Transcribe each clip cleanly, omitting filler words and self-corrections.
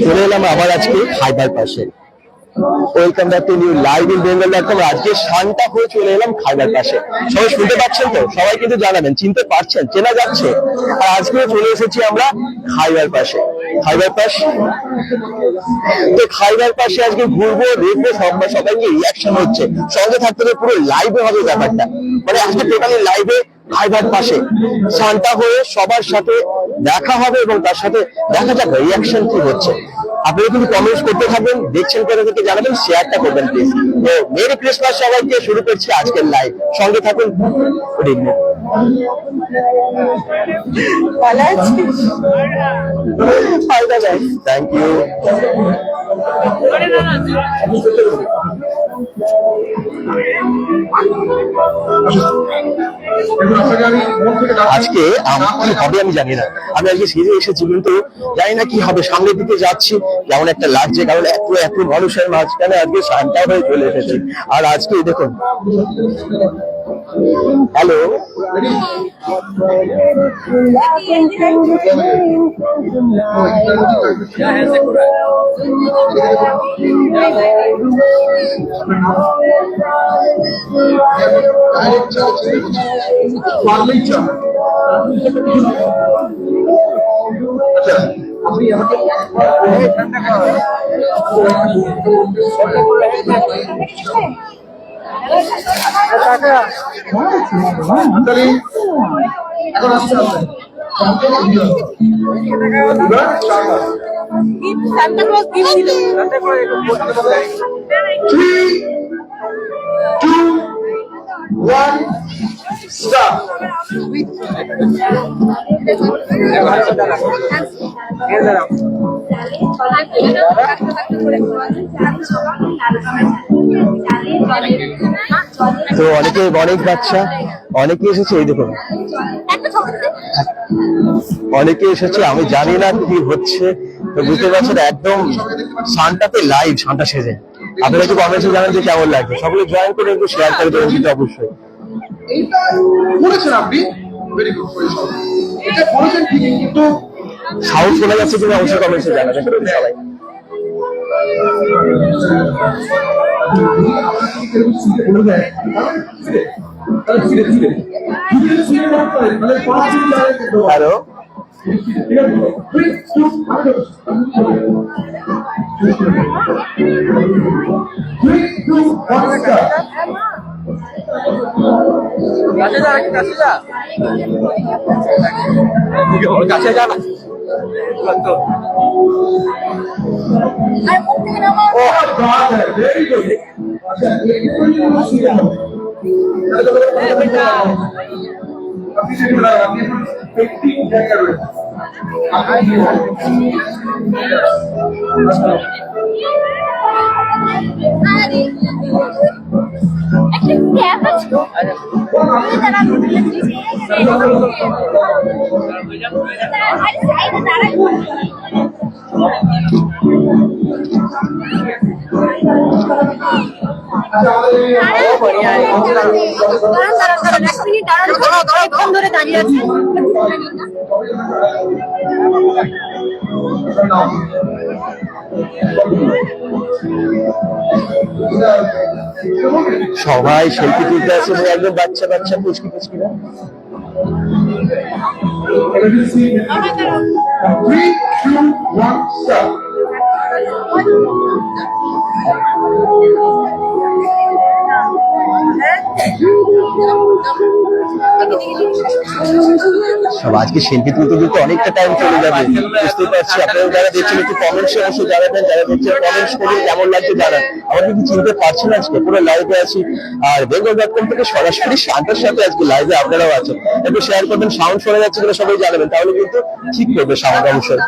চলে এলাম আবার আজকে খাইবার পাশে। Welcome back to new live in বেঙ্গল.com। আজকে শান্তা হয়ে চলে এলাম খাইবার পাশে। সবাই শুনতে পাচ্ছেন তো? সবাই কিন্তু জানাবেন, চিনতে পারছেন, চেনা যাচ্ছে? আর আজকে চলে এসেছি আমরা খাইবার পাশে। খাইবার পাশ তো খাইবার পাশে আজকে ঘুরবো, দেখবো, সবাইকে রিয়াকশন হচ্ছে, সঙ্গে থাকতে হবে, পুরো লাইভে হবে ব্যাপারটা। মানে আজকে টোটালি লাইভে খাইবার পাশে শান্তা হয়ে সবার সাথে দেখা হবে এবং তার সাথে দেখা যাক রিয়াকশন কি হচ্ছে। আপনারা কিন্তু কমেন্টস করতে থাকবেন, দেখছেন কোথা থেকে জানাবেন, শেয়ারটা করবেন প্লিজ। তো মেরি ক্রিসমাস সবাইকে। শুরু করছি আজকের লাইভ, সঙ্গে থাকুন। Good evening. ভালো আছিস? Thank you. আজকে কি হবে আমি জানি না। আমি আজকে সেজে এসেছি কিন্তু জানি না কি হবে। সামনের দিকে যাচ্ছি, কেমন একটা লাগছে, কারণ এত এত মানুষের মাঝখানে আজকে শান্তা হয়ে চলে এসেছি। আর আজকে দেখুন, হ্যালো, এখন আসছে Santa Claus gift ছিল। 3, 2, 1 stop। তো অনেকে, অনেক বাচ্চা, অনেকে এসেছে। এই দেখুন, অনেকে এসেছে। আমি জানি না কি হচ্ছে, তো বুঝতে পারছেন একদম শান্তাতে লাইভ, শান্তা সেজে। আপনারা একটু কমেন্টে জানান যে কেমন লাগবে। সকলে জয়েন করে একটু শেয়ার করে দেবেন কিন্তু অবশ্যই। সাউন্ড শোনা যাচ্ছে কিনা অবশ্যই কমেন্টে জানাবেন সবাই। হ্যালো, কাছে যা না। সবাই সেলফি তুলতে আছে, একদম বাচ্চা বাচ্চা পুচকি পুচকিরা। সব আজকে সেলফি তুলতে তুলতে অনেকটা টাইম চলে যাবে, বুঝতে পারছি। আপনারা যারা দেখছেন একটু কমেন্টসে অবশ্যই জানাবেন, যারা দেখছেন কমেন্টস করে কেমন লাগছে জানান। আমরা কিন্তু চিনতে পারছেন আজকে পুরো লাইভে আছি, আর বেঙ্গল.com থেকে সরাসরি শান্তার সাথে আজকে লাইভে আপনারাও আছেন। একটু শেয়ার করবেন, সাউন্ড শোনা যাচ্ছে কিনা সবাই জানাবেন, তাহলে কিন্তু ঠিক করবে সাউন্ড অবশ্যই।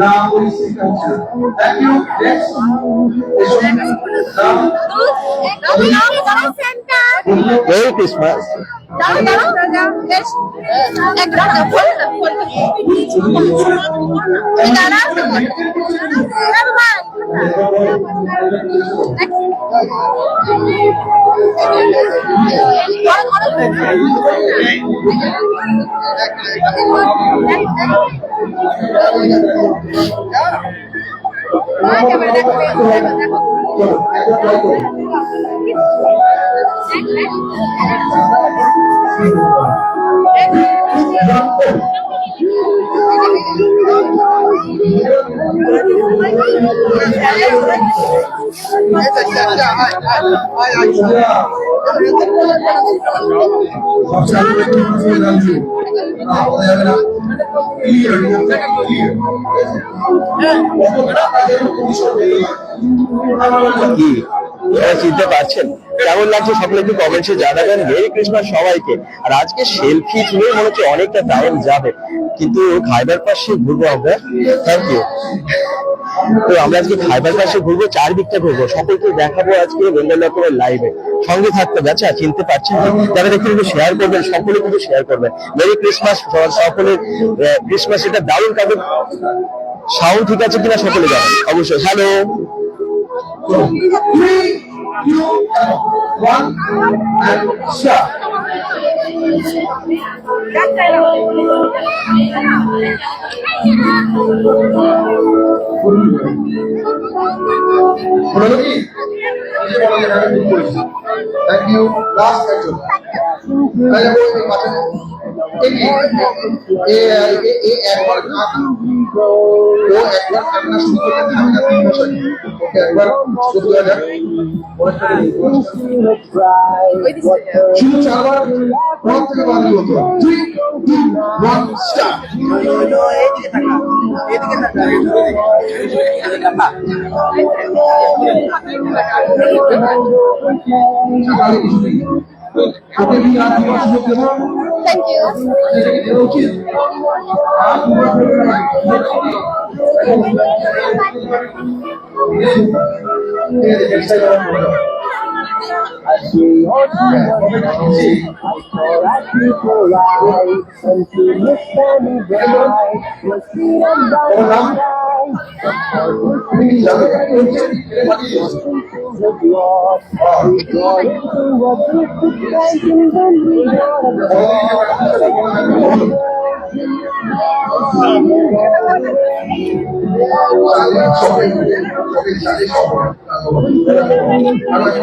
Now we see culture. Thank you. Next. Merry Christmas. চিনতে পারছেন? কেমন লাগছে সকলে একটু কমেন্টসে জানাবেন। মেরি ক্রিসমাস সবাইকে। আর আজকে সেলফি তুলে মনে হচ্ছে অনেকটা টাইম যাবে, কিন্তু খাইবার পাশে ঘুরবো আমরা। Thank you. তো আমরা আজকে খাইবার পাশে ঘুরবো, চারদিকটা ঘুরবো, সকলকে দেখাবো আজকে বেঙ্গল.com লাইভে। সঙ্গে থাকতে যাচ্ছে। চিনতে পারছেন যারা দেখতে কিন্তু শেয়ার করবেন, সকলে কিন্তু শেয়ার করবেন। মেরি ক্রিসমাস সকলের। ক্রিসমাস এটা দারুণ কাটবে। সাউন্ড ঠিক আছে কিনা সকলে জানেন অবশ্যই। Hello. Thank you. Last question. একবার কান্না শুরু করতে থামে না 3 বছর। ওকে একবার শুরু করা যাক। শুধু 4 বার পর থেকে বাঁধি হতো। 3, 2, 1 স্টার্ট। এদিকে তাকা। Thank you.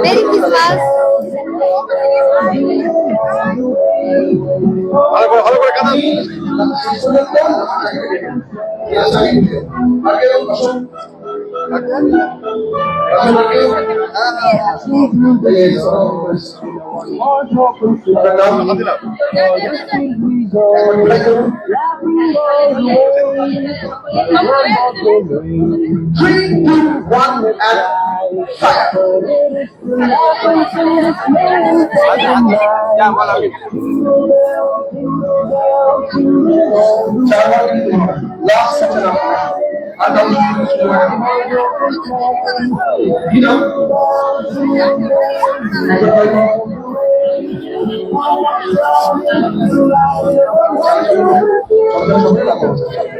Merry Christmas. Three, two, one, and fire. Last section of you know.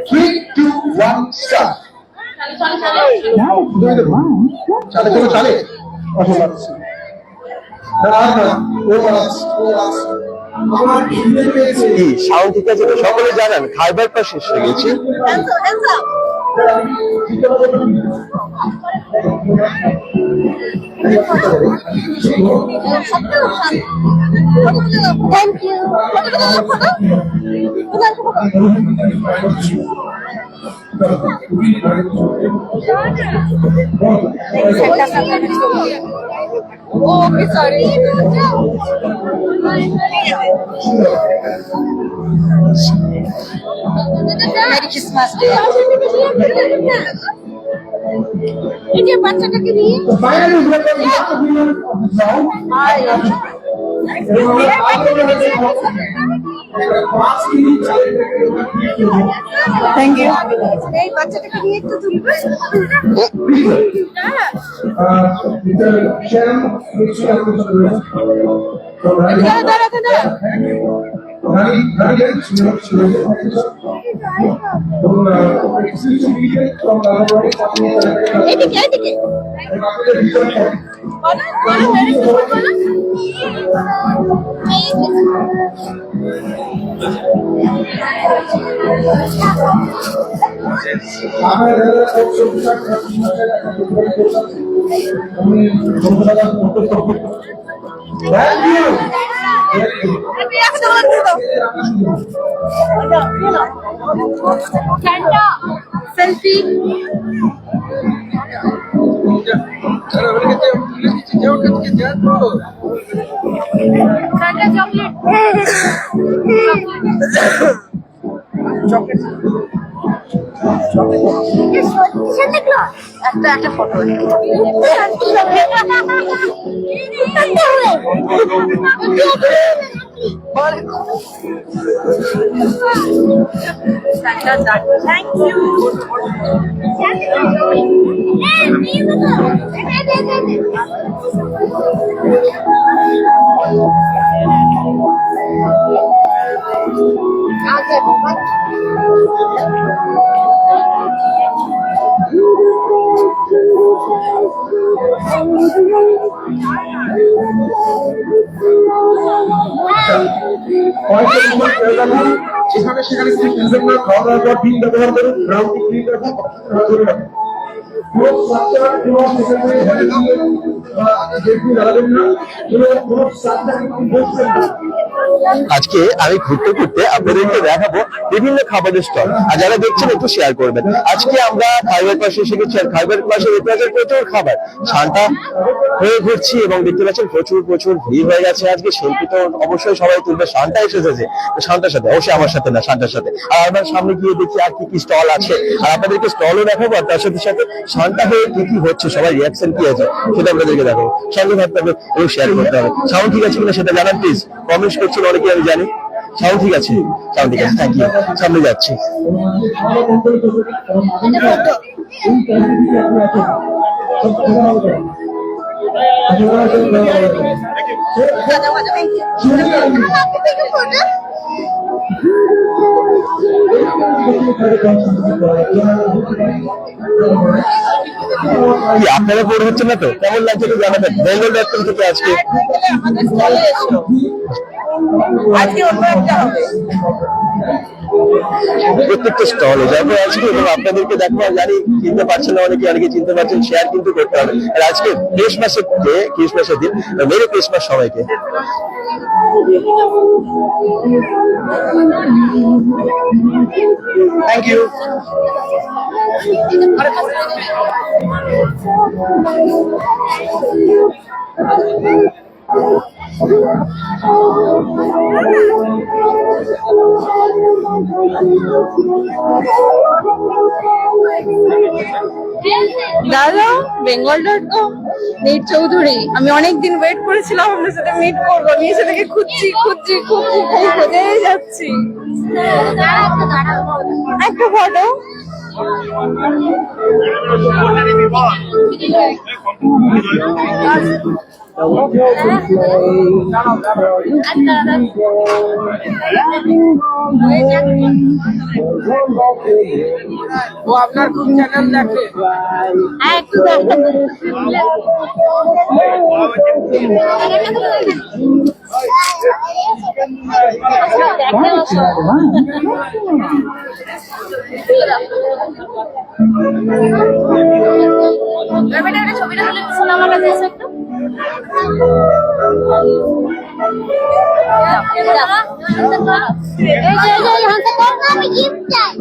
3, 2, 1, start. Chale chalo chale. Sound ঠিক আছে তো সকলে জানান। খাইবার পাস শেষ হয়ে গেছে। Thank you. Oh, okay, sorry. Merry Christmas Day. Ini bacakan ini. Thank you. Hey, bacakan ini itu dulu. এদিকে এদিকে বলো বলো মেরি ক্রিসমাস সেলফি একটা একটা ফটো থ্যাংক ইউ যেখানে সেখানে কিছু ফেলবেন না, খাওয়া দাওয়ার পর ডিম ব্যবহার করুন, ব্রাউনটি ক্লিন রাখুন, ধরে রাখুন। পুরো বাচ্চারা পুরো সেখানে হেলে দিয়ে যেগুলো লাগাবেন না, পুরো সাতটা বসবেন না। আজকে আমি ঘুরতে ঘুরতে আপনাদেরকে দেখাবো বিভিন্ন খাবারের স্টল, আর যারা দেখছেন একটু শেয়ার করবেন। আজকে আমরা খাইবার পাশে এসে গেছি, আর খাইবার পাশে ইতিহাসের প্রচুর খাবার সান্টা হয়ে ঘুরছি, এবং দেখতে পাচ্ছেন প্রচুর প্রচুর ভিড় হয়ে গেছে। আজকে সেলফি তো অবশ্যই সবাই তুলবে, শান্তা এসেছে শান্তার সাথে, অবশ্যই আমার সাথে না, শান্তার সাথে। আর আমার সামনে গিয়ে দেখি আর কি কি স্টল আছে, আর আপনাদেরকে স্টলও দেখাবো, আর তার সাথে সাথে শান্তা হয়ে কি কি হচ্ছে, সবাই রিয়াকশন কি আছে সেটা আপনাদেরকে দেখাবো। সঙ্গে থাকতে হবে এবং শেয়ার করতে হবে। সাউন্ড ঠিক আছে কিনা সেটা জানান প্লিজ, কমেন্টস করছেন অনেকে, আমি জানি। সাউন্ড ঠিক আছে, সাউন্ড ঠিক আছে, থ্যাংক ইউ। সামনে যাচ্ছি। কি আপনারা বোর হচ্ছেন না তো? কেমন লাগছে একটু জানাবেন। বেঙ্গল.com থেকে আজকে আমাদের স্টলে এসো, আজকে অন্য একটা হবে। প্রত্যেকটা স্টলে যাবো আজকে, এবং আপনাদেরকে দেখবো। জানি চিনতে পারছেন না অনেকে, অনেকে চিনতে পারছেন, শেয়ার কিন্তু করতে হবে। আর আজকে ক্রিসমাসের দিন, মেরি ক্রিসমাস সবাইকে। Thank you. দাদা বেঙ্গল.com, নীট চৌধুরী। আমি অনেকদিন ওয়েট করেছিলাম আপনার সাথে মিট করবো, আমি এসে থেকে খুঁজছি খুঁজেই যাচ্ছি। একটা ফটো ও আপনার কোন চ্যানেল দেখে? একটু ছবিটা তুলে শোনা আমার কাছে এসে একটু। আমি গিফট চাই,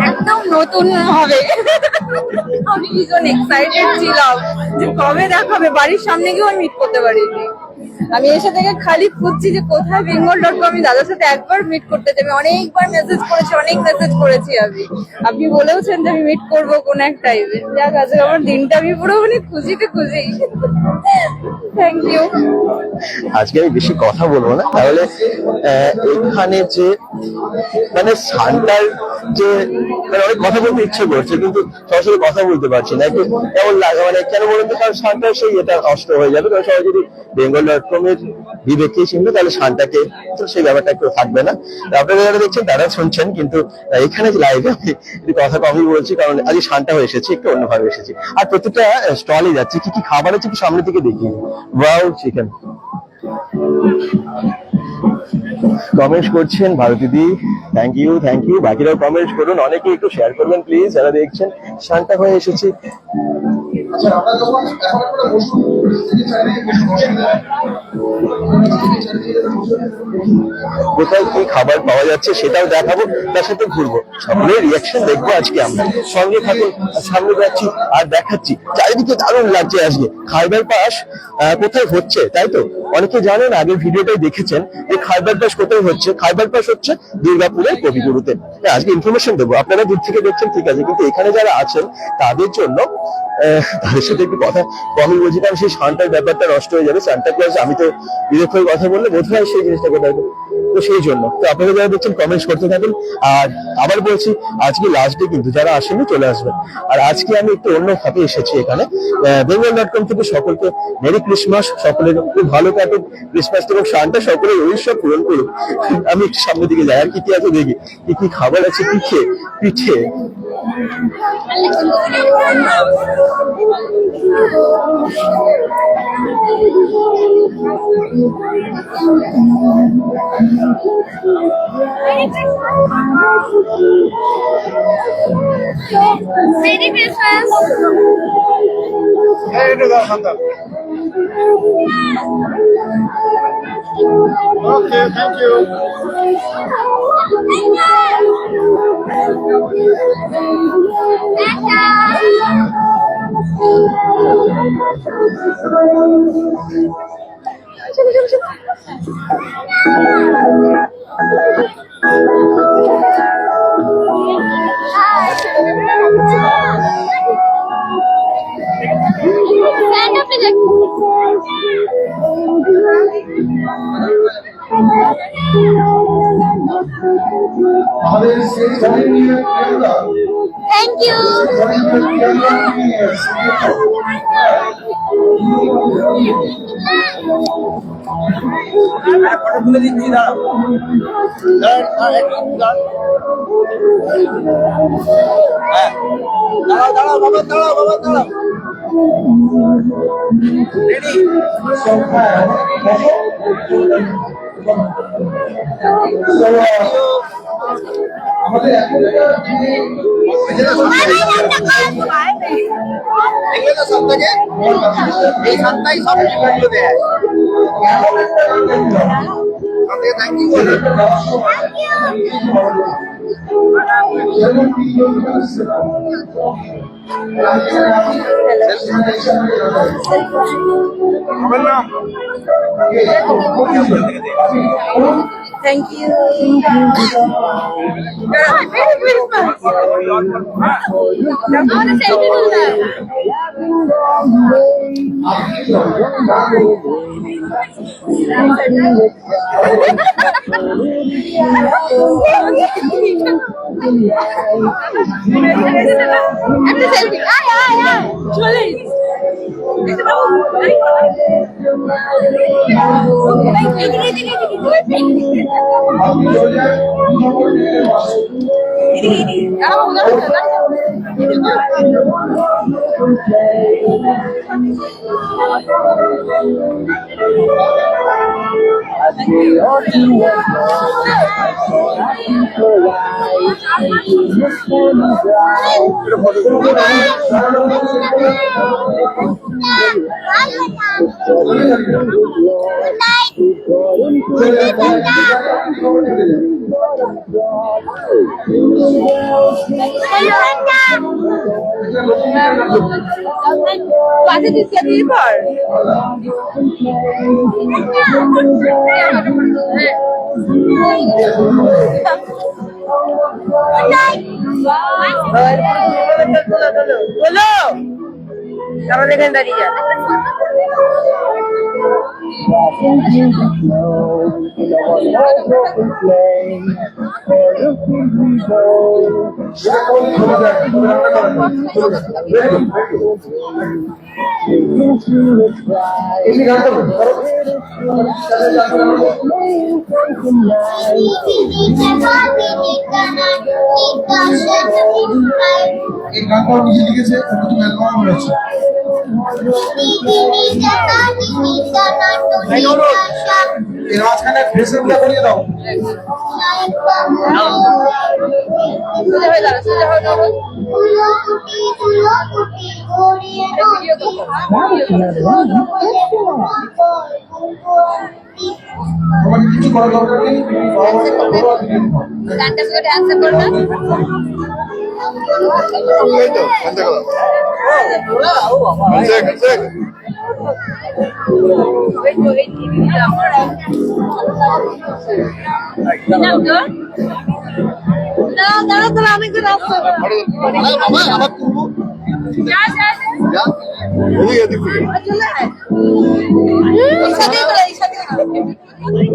একদম নতুন হবে। আমি ভীষণ এক্সাইটেড ছিলাম যে কবে দেখাবে, বাড়ির সামনে গিয়েও মিট করতে পারিনি। আমি এসে থেকে খালি খুঁজছি যে কোথায় bengal.com। আমি দাদার সাথে একবার মিট করতে চাই। আমি অনেকবার মেসেজ করেছি, অনেক মেসেজ করেছি। আপনি বলেওছেন যে আমি মিট করবো কোন এক টাইমে। যাক, আজকে আমার দিনটা আমি পুরো মানে খুশিতে খুশি। Thank you. আজকে আমি বেশি কথা বলবো না, তাহলে এখানে যে মানে সান্টার যে মানে অনেক কথা বলতে ইচ্ছে করছে, কিন্তু সরাসরি কথা বলতে পারছি না। একটু কেমন লাগে মানে কেন বলুন তো, কারণ সান্টার সেই এটা নষ্ট হয়ে যাবে। কারণ সবাই যদি bengal.com এর বিবেককে চিনবে, তাহলে শানটাকে তো সেই ব্যাপারটা একটু থাকবে না। আপনারা যারা দেখছেন তারা শুনছেন, কিন্তু এখানে লাইভে আমি একটু কথা কমই বলছি, কারণ আজকে শানটা হয়ে এসেছি, একটু অন্যভাবে এসেছি। আর প্রত্যেকটা স্টলে যাচ্ছে, কি কি খাবার আছে একটু সামনে থেকে দেখি। Wow chicken. কমেন্টস করছেন ভারতীদি, থ্যাংক ইউ থ্যাংক ইউ। বাকিরাও কমেন্টস করুন, অনেকে একটু শেয়ার করবেন প্লিজ যারা দেখছেন। শানটা হয়ে এসেছি। আচ্ছা, আমরা যখন এখন একটা বসুন, থেকে চারিদিকে বসুন, কোথায় কি খাবার পাওয়া যাচ্ছে সেটাও দেখাবো, তার সাথে ঘুরবো, সকলের রিয়াকশন দেখবো আজকে আমরা। সঙ্গে থাকুন, সামনে যাচ্ছি আর দেখাচ্ছি। চারিদিকে দারুণ লাগছে আজকে। খাইবার পাস কোথায় হচ্ছে তাই তো? অনেকে জানেন, আগের ভিডিওটাই দেখেছেন যে খাইবার পাস কোথায় হচ্ছে। খাইবার পাস হচ্ছে দুর্গাপুরের কবিগুরুতে। আজকে ইনফরমেশন দেবো। আপনারা দূর থেকে দেখছেন ঠিক আছে, কিন্তু এখানে যারা আছেন তাদের জন্য তাদের সাথে একটু কথা কমই বলছি, কারণ সেই শানটার ব্যাপারটা নষ্ট হয়ে যাবে। সান্টা ক্লজ আমি তো বিরক্ত হয়ে কথা বললে বোধ হয় সেই জিনিসটা কোথায়, তো সেই জন্য তো আপনারা যারা দেখছেন কমেন্টস করতে থাকুন। আর আবার বলছি, আজকে লাস্ট ডে, কিন্তু যারা আসেননি চলে আসবেন। আর আজকে আমি একটু অন্য ভাবে এসেছি এখানে। bengal.com থেকে সকলকে মেরি ক্রিসমাস, সকলের খুব ভালো কাটুক ক্রিসমাস, এবং শানটা সকলের উৎসব পূরণ করুক। আমি একটু সামনের দিকে যাই, আর কি কি আছে দেখি, কি কি খাবার আছে। পিঠে পিঠে Merry Christmas. Okay, thank you. Stand up in আমাদের সেই জমিয়ে ক্যামেরা, Thank you. ফটো তুলে দিচ্ছি, দাঁড়াও হ্যাঁ, দাঁড়াও বাবা, দাঁড়াও রেডি। আমাদের এখনকার দিনে দেখলে তো সব থেকে এই সাতটাই সব রিপোর্টগুলো দেয়। এমন একটা কেন্দ্র, সব থেকে থ্যাংক ইউ বলে। যেমন কি আসছে না। আমার নাম Thank you. Merry Christmas. I want to say to that. একটা সেলফি। আয় চলে Pode dizer ali, por. Bolo, kamu dengan tadi ya? এমনি গান করবে এই গানটা নিজে লিখেছে নতুন অ্যালবাম রয়েছে এর মাঝখানে ফেসবুকটা করিয়ে দাও Sudah dah, sudah dah. তোমার কিছু করার দরকার নেই গানটা শুধু ডান্স করবে দাঁড়া আমি একটু রাস্তা আবার করবো যা চলে সাথে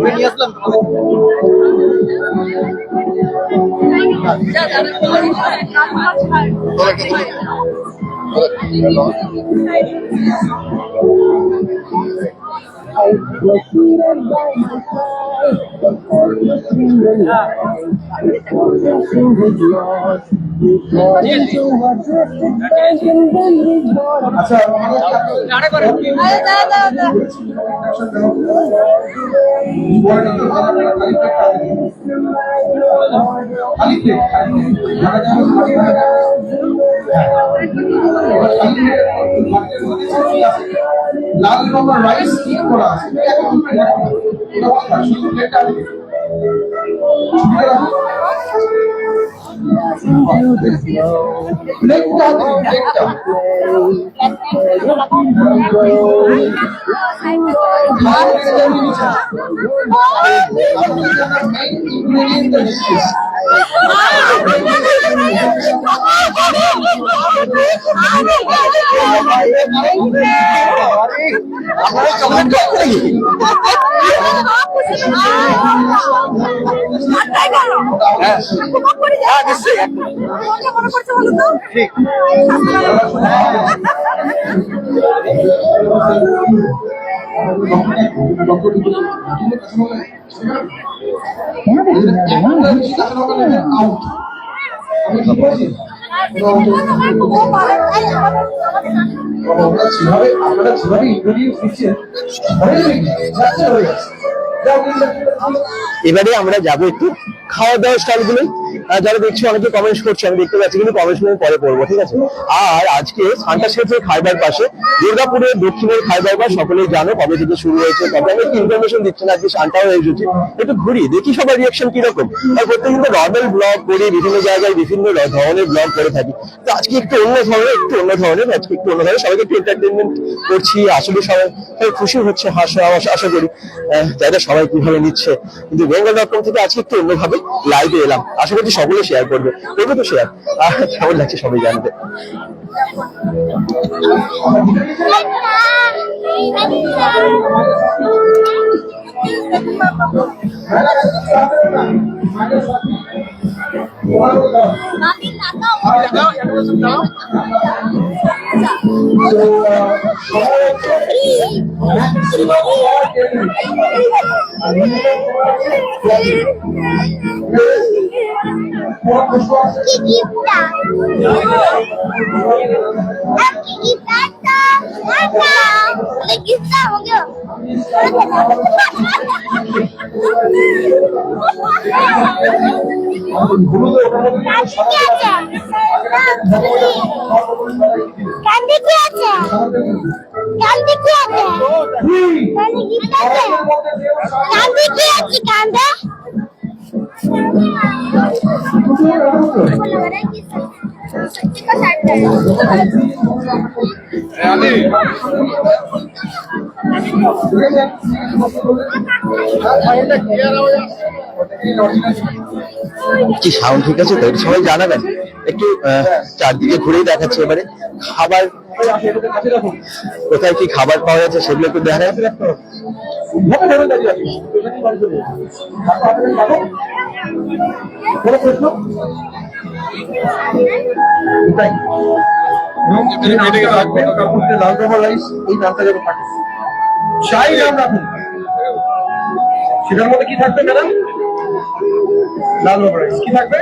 নিয়ে আসলাম আচ্ছা লাল রঙের রাইস কি করা আছে শুধু প্লেটটা আপনারা যেভাবে ইন্টারভিউ দিচ্ছেন এবারে আমরা যাবো একটু খাওয়া দাওয়ার স্টাইল গুলো যারা দেখছি অনেকে কমেন্টস করছে আমি দেখতে পাচ্ছি কিন্তু কমেন্টস গুলো পরে পড়বো ঠিক আছে আর আজকে সান্টা সেতু খাইবার পাশে দুর্গাপুরের দক্ষিণের খাইবার পাশ সকলেই জানো কবে থেকে শুরু হয়েছে তবে আমি একটু ইনফরমেশন দিচ্ছি না আজকে সান্টাও হয়ে এসেছে একটু ঘুরি দেখি সবার রিয়াকশন কিরকম আর প্রত্যেক কিন্তু নর্মাল ব্লগ করি বিভিন্ন জায়গায় বিভিন্ন ধরনের ব্লগ করে থাকি তো আজকে একটু অন্য ধরনের আজকে একটু অন্য ধরনের সবাইকে একটু এন্টারটেনমেন্ট করছি আসলে সবাই খুশি হচ্ছে আশা করি যারা সবাই কিভাবে নিচ্ছে কিন্তু বেঙ্গল.com থেকে আজকে একটু অন্যভাবে লাইভে এলাম আশা করছি সকলে শেয়ার করবে তো শেয়ার কেমন লাগছে সবাই জানবে So, কান্দে কি আছে? কান্দে কি আছে? কান্দে কি আছে? কান্দে কি সাউন্ড ঠিক আছে তো? সবাই জানাবেন একটু। চারদিকে ঘুরেই দেখাচ্ছে এবারে খাবার কোথায় কি খাবার পাওয়া যাচ্ছে সেগুলো একটু দেখা যাবে। লাল রহমান রাইস এই নামটা যেন থাকে, চাই নাম রাখুন। সেটার মধ্যে কি থাকবে ম্যাডাম? লাল রহমান রাইস কি থাকবে?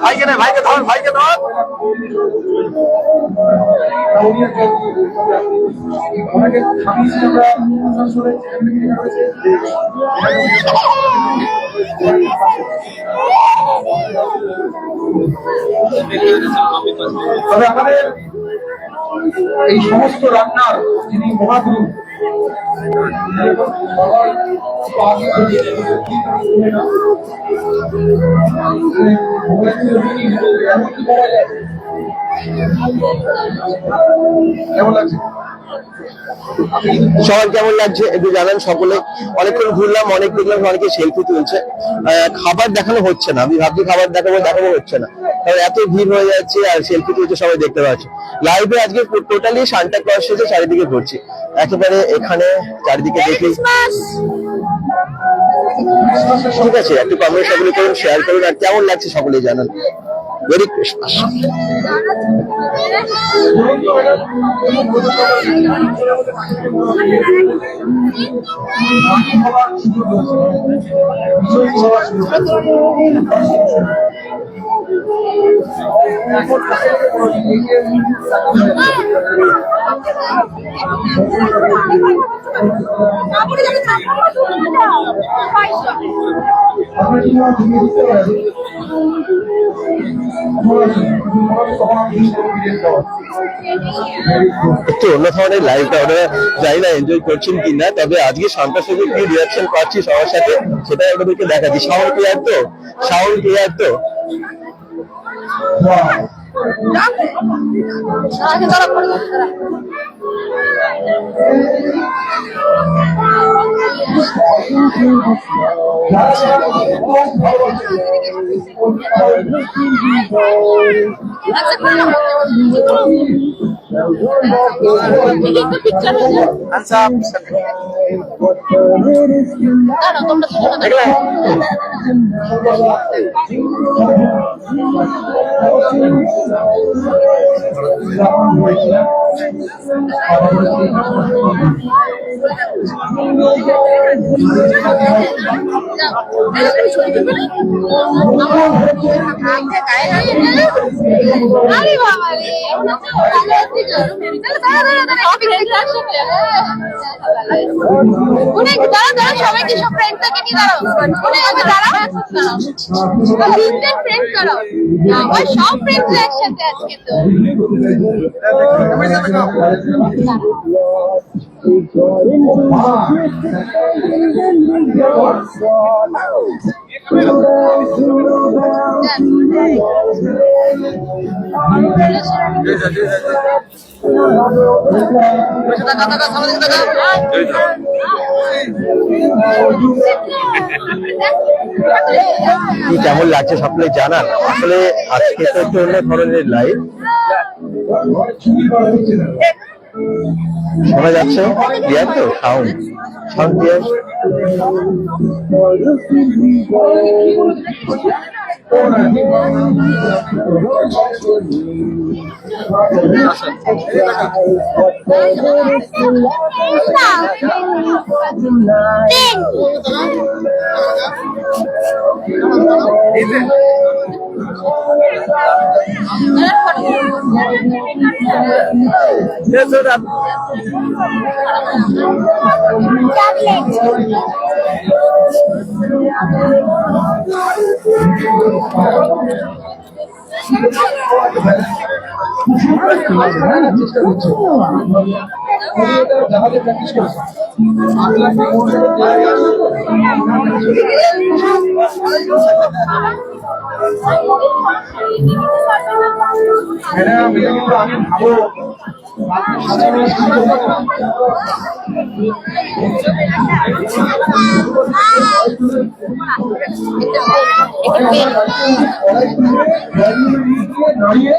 ভাইকে না, ভাইকে ধর, ভাইকে ধর। ওনাকে খামিয়েছি আমরা আসানসোলে। তবে আমাদের এই সমস্ত রান্নার যিনি মহাগুরু, কেমন লাগছে? সবার কেমন লাগছে একটু জানান সকলে। অনেকক্ষণ ঘুরলাম, অনেক দেখলাম, অনেকে সেলফি তুলছে। খাবার দেখানো হচ্ছে না, আমি ভাবছি খাবার দেখাবো হচ্ছে না, কারণ এত ভিড় হয়ে যাচ্ছে আর সেলফি তুলছে সবাই দেখতে পাচ্ছে। লাইভে আজকে টোটালি সান্টা ক্লজ সেজে চারিদিকে ঘুরছি একেবারে। এখানে চারিদিকে দেখি, ঠিক আছে একটু কমেন্ট সকলে করুন, শেয়ার করুন, আর কেমন লাগছে সকলে জানান। Merry Christmas. একটু অন্য ধরনের লাইভটা ওরা যাই না এনজয় করছেন কিনা, তবে আজকে সান্তা সেজে কি রিয়াকশন পাচ্ছি সবার সাথে সেটা আপনাদেরকে দেখাচ্ছি। সাউন্ড ক্লিয়ার তো? সাউন্ড ক্লিয়ার তো? সবাইকে সব ফ্রেন্ডটাকে নিয়ে দাঁড়াও, ফ্রেন্ড করো, সব ফ্রেন্ড একসাথে আজকে তো কি কেমন লাগছে সকলে জানান। আসলে আজকে তো একটু অন্য ধরনের লাইভ, চুরি করা হচ্ছে না। শোনা যাচ্ছে ক্লিয়ার তো সাউন্ড সাউন্ড ক্লিয়ার। চেষ্টা করছে জাহাজে প্র্যাকটিস করেছে। ম্যাডাম এটা কিন্তু আমি ভাবো দাঁড়িয়ে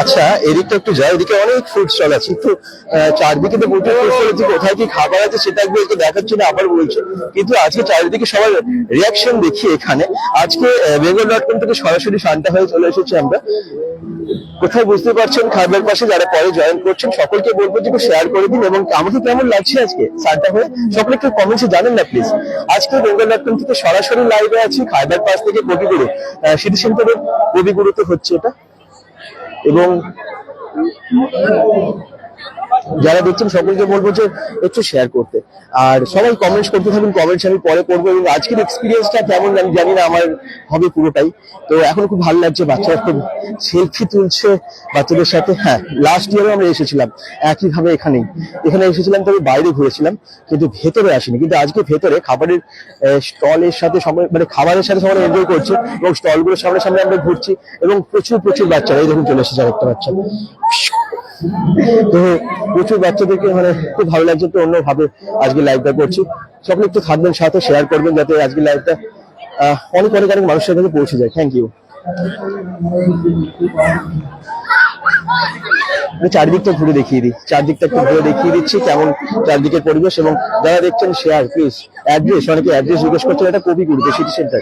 আচ্ছা এদিকটা একটু যাই, এদিকে অনেক ফুড স্টল আছে, একটু চারদিকে তো প্রচুর ফুড স্টল আছে, কোথায় কি খাবার আছে সেটা একবার একটু দেখাচ্ছি না আবার বলছি। কিন্তু আজকে চারিদিকে সবার রিয়াকশন দেখি এখানে। আজকে bengal.com থেকে সরাসরি শান্তা হয়ে চলে এসেছি আমরা। কোথায় বুঝতে পারছেন খাইবার পাশে যারা পরে জয়েন করছেন সকলকে বলবো যে একটু শেয়ার করে দিন, এবং আমাকে কেমন লাগছে আজকে শান্তা হয়ে সকলে একটু কমেন্টসে জানেন না প্লিজ। আজকে bengal.com থেকে সরাসরি লাইভে আছি খাইবার পাশ থেকে কবিগুরু সিটি সেন্টারের কবিগুরুতে হচ্ছে এটা, এবং যারা দেখছেন সকলকে বলবো যে একটু শেয়ার করতে, আর সবাই কমেন্টস করতে থাকুন। কমেন্টস আমি পরে করবো, এবং আজকের এক্সপিরিয়েন্সটা কেমন আমি জানি না, আমার হবে পুরোটাই। তো এখন খুব ভালো লাগছে, বাচ্চারা খুব সেলফি তুলছে বাচ্চাদের সাথে। হ্যাঁ, লাস্ট ইয়ারও আমরা এসেছিলাম একইভাবে এখানে এসেছিলাম, তবে বাইরে ঘুরেছিলাম কিন্তু ভেতরে আসিনি। কিন্তু আজকে ভেতরে খাবারের স্টলের সাথে সবাই মানে খাবারের সাথে সবাই এনজয় করছে, এবং স্টলগুলোর সামনে সামনে আমরা ঘুরছি, এবং প্রচুর বাচ্চারা এই দেখুন চলে এসেছে আরেকটা বাচ্চা। তো প্রচুর বাচ্চাদেরকে মানে খুব ভালো লাগছে, তো অন্যভাবে আজকে লাইভটা করছি। সকলে একটু থাকবেন সাথে, শেয়ার করবেন যাতে আজকে লাইভটা অনেক মানুষের কাছে পৌঁছে যায়। Thank you. চারদিকটা ঘুরে দেখিয়ে দিই, চারদিকটা একটু ঘুরে দেখিয়ে দিচ্ছি কেমন চারদিকের পরিবেশ। এবং যারা দেখছেন শেয়ার প্লিজ। অ্যাড্রেস, অনেকে অ্যাড্রেস জিজ্ঞেস করছেন, এটা কবিগুরুতে সিটি সেন্টার।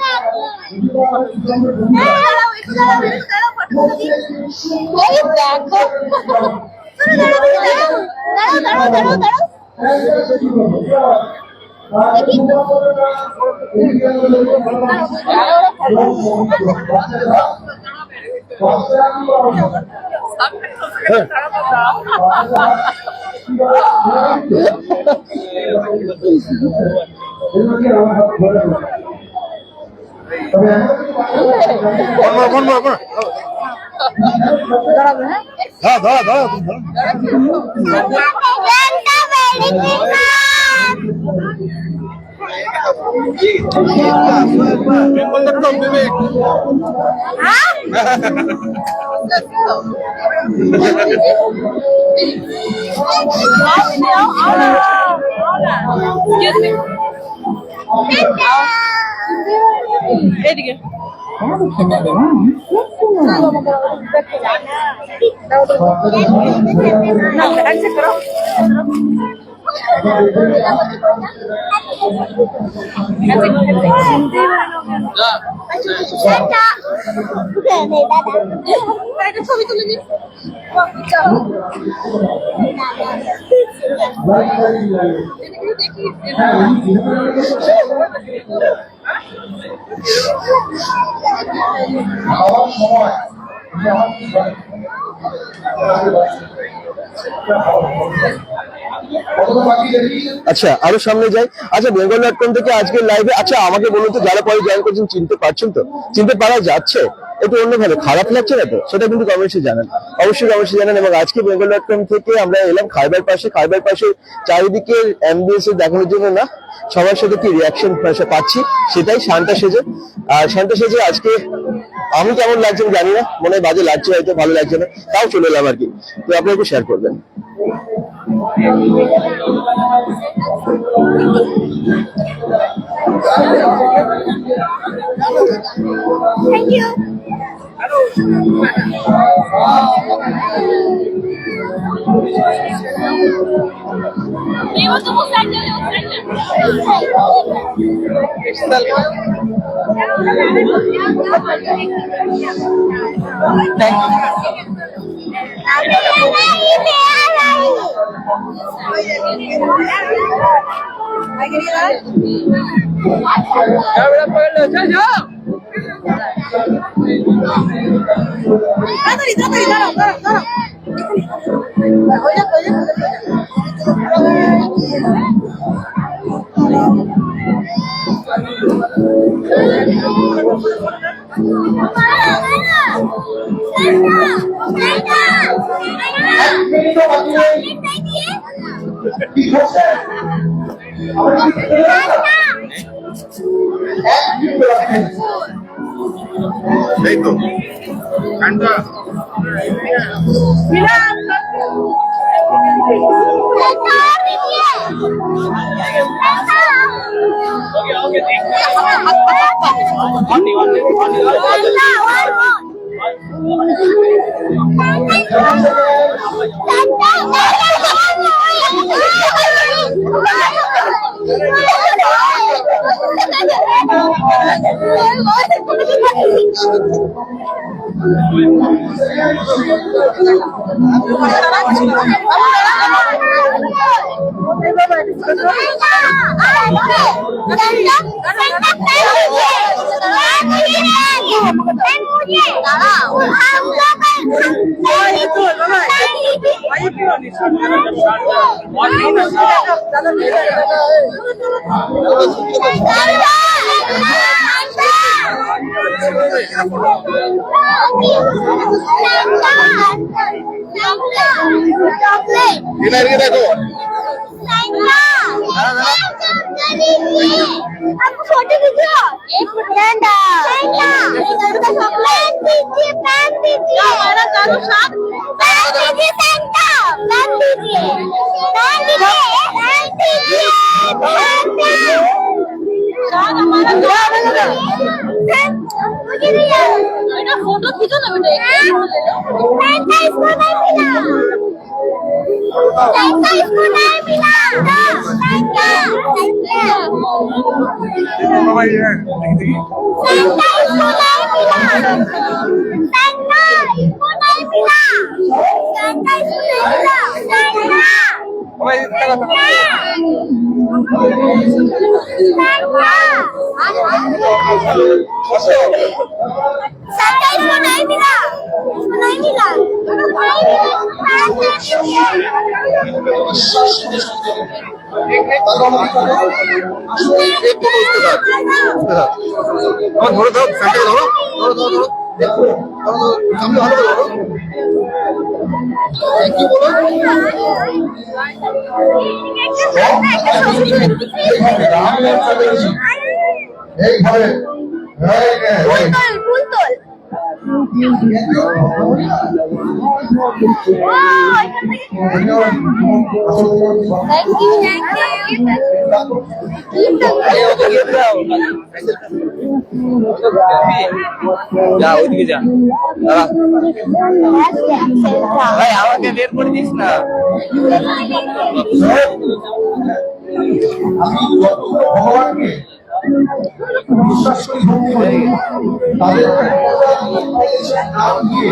Santa. একটা ছবি তুলে দিন। খাওয়ার সময় আচ্ছা আরো সামনে যাই। আচ্ছা বেঙ্গল.com থেকে আজকের লাইভে, আচ্ছা আমাকে বলুন তো, যারা পরে জয়েন করছেন চিনতে পারছেন তো? চিনতে পারা যাচ্ছে? একটু অন্যভাবে খারাপ লাগছে না তো? সেটা কিন্তু কমেন্টসে জানান, অবশ্যই জানান। এবং আজকে বেঙ্গল.com থেকে আমরা এলাম খাইবার পাশে চারিদিকে অ্যাম্বিয়েন্স দেখানোর জন্য না, সবার সাথে কি রিয়াকশন পাচ্ছি সেটাই শান্তা সেজে। আর শান্তা সেজে আজকে আমি কেমন লাগছে আমি জানি না, মনে হয় বাজে লাগছে, হয়তো ভালো লাগছে না, তাও চলে এলাম আর কি। তো আপনি একটু শেয়ার করবেন। Thank you. এই তো কান্টা এদিকে দেখো आपको फोटो वीडियो सैंटा चॉकलेट दीजिए पैन दीजिए हमारा चारों साथ पैन दीजिए सैंटा पैन दीजिए पैन दीजिए साथ हमारा मुझे दिया बेटा फोटो खींचो ना बेटा सैंटा इसको नहीं मिला सैंटा इसको नहीं मिला सैंटा বাবা ये ধরো ধরো ফ্যানটা ধরো ধরো ধরো ধরো দেখো ধরো ধরো সামনে ভালো করে ধরো কি বলো এই ঘরে ফুল তোল যা ওইদিকে যা ভাই আমাকে বের করে দিস না আমি ভগবানকে বিশ্বাসী ভক্তি করে তাদের নাম দিয়ে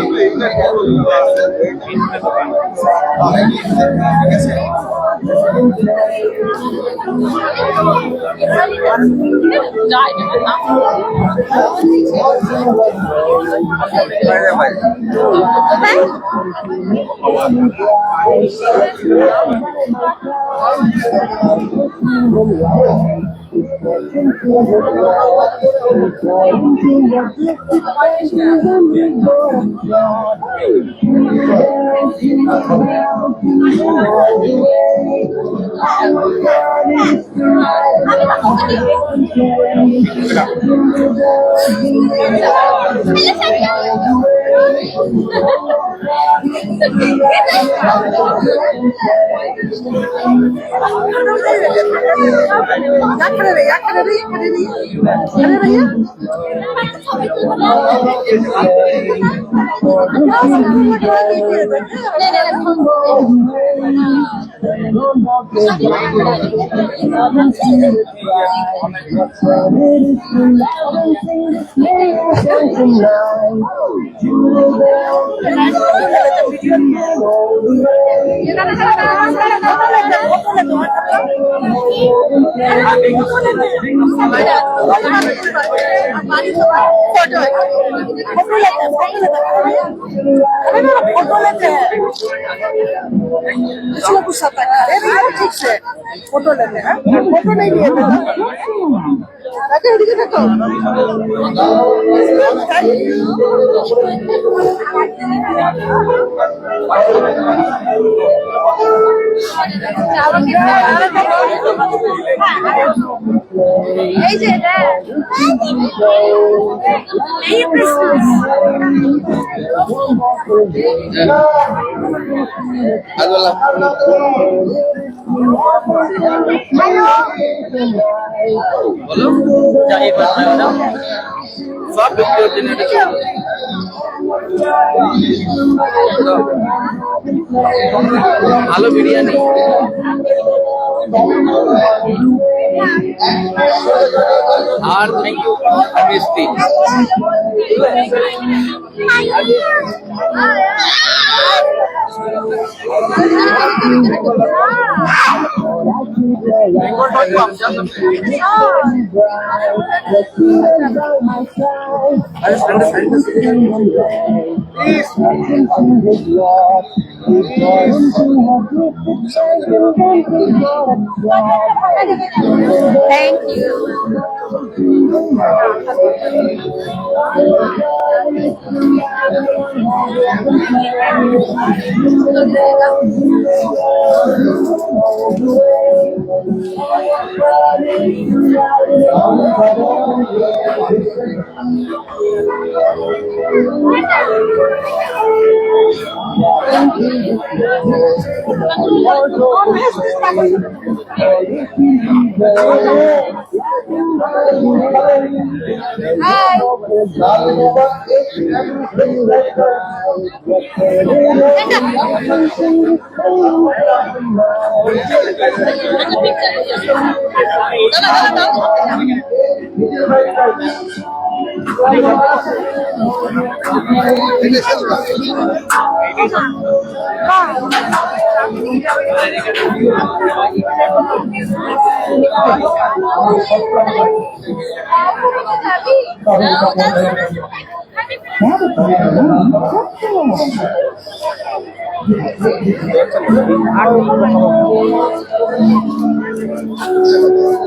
ठीक से फोटो लेते हैं फोटो नहीं लिए थे रखे एदिকে দেখো এই যে এটা এই বলো চাই বানাও সব ভিডিওর জন্য এটা ভালো বিরিয়ানি আর থ্যাংক ইউ মিষ্টি Thank you.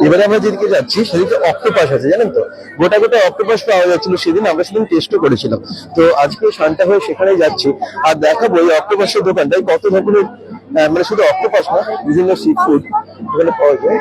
এবারে আমরা যেদিকে যাচ্ছি সেদিকে অক্টোপাস আছে, জানেন তো, গোটা গোটা অক্টোপাস পাওয়া যাচ্ছিল সেদিন, আমরা সেদিন টেস্টও করেছিলাম। তো আজকে শান্তা হয়ে সেখানে যাচ্ছি আর দেখাবো এই অক্টোপাসের দোকানটায় কত রকমের মানে শুধু অক্টোপাস না, বিভিন্ন সি ফুড এখানে পাওয়া যায়।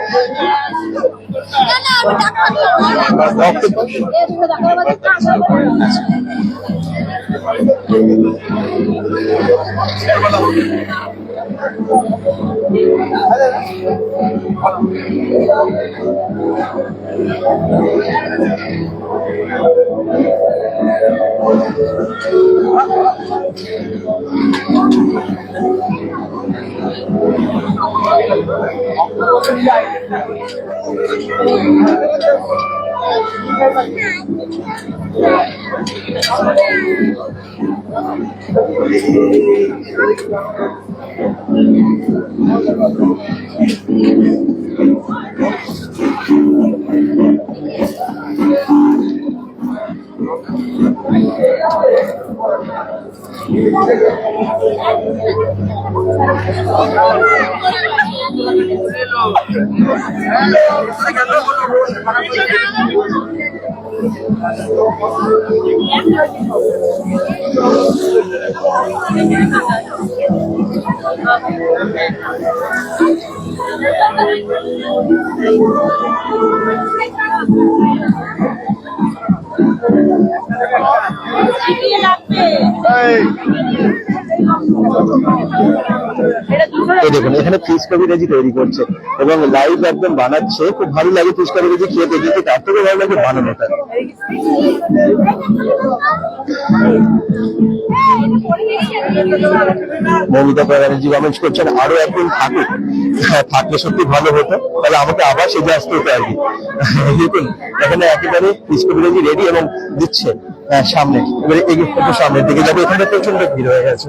এই দেখুন এখানে ফিশ কবিরাজি তৈরি করছে এবং লাইভ একদম বানাচ্ছে। খুব ভালো লাগে ফিশ কবিরাজি খেতে, কিন্তু তার থেকে ভালো লাগে বানানোটা। মমিতা ব্যানার্জি কমেন্ট করছেন আরো একদিন থাকুক, থাকলে সত্যি ভালো হতো, তাহলে আমাকে আবার সেজে আসতে হতো আর কি। দেখুন এখানে একেবারে ফিশ কবিরাজি রেডি এবং দিচ্ছে সামনে। এবারে একটু সামনের দিকে যাবো, এখানে প্রচন্ড ভিড় হয়ে গেছে।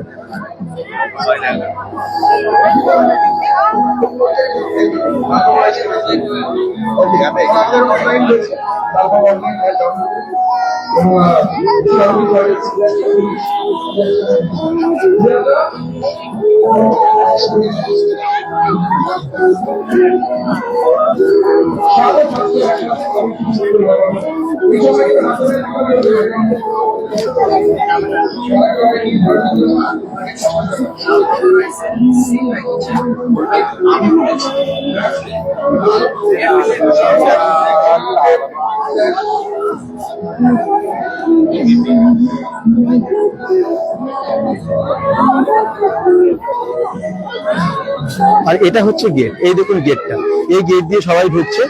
আর এটা হচ্ছে গেট, এই দেখুন গেটটা, এই গেট দিয়ে সবাই ঢুকছে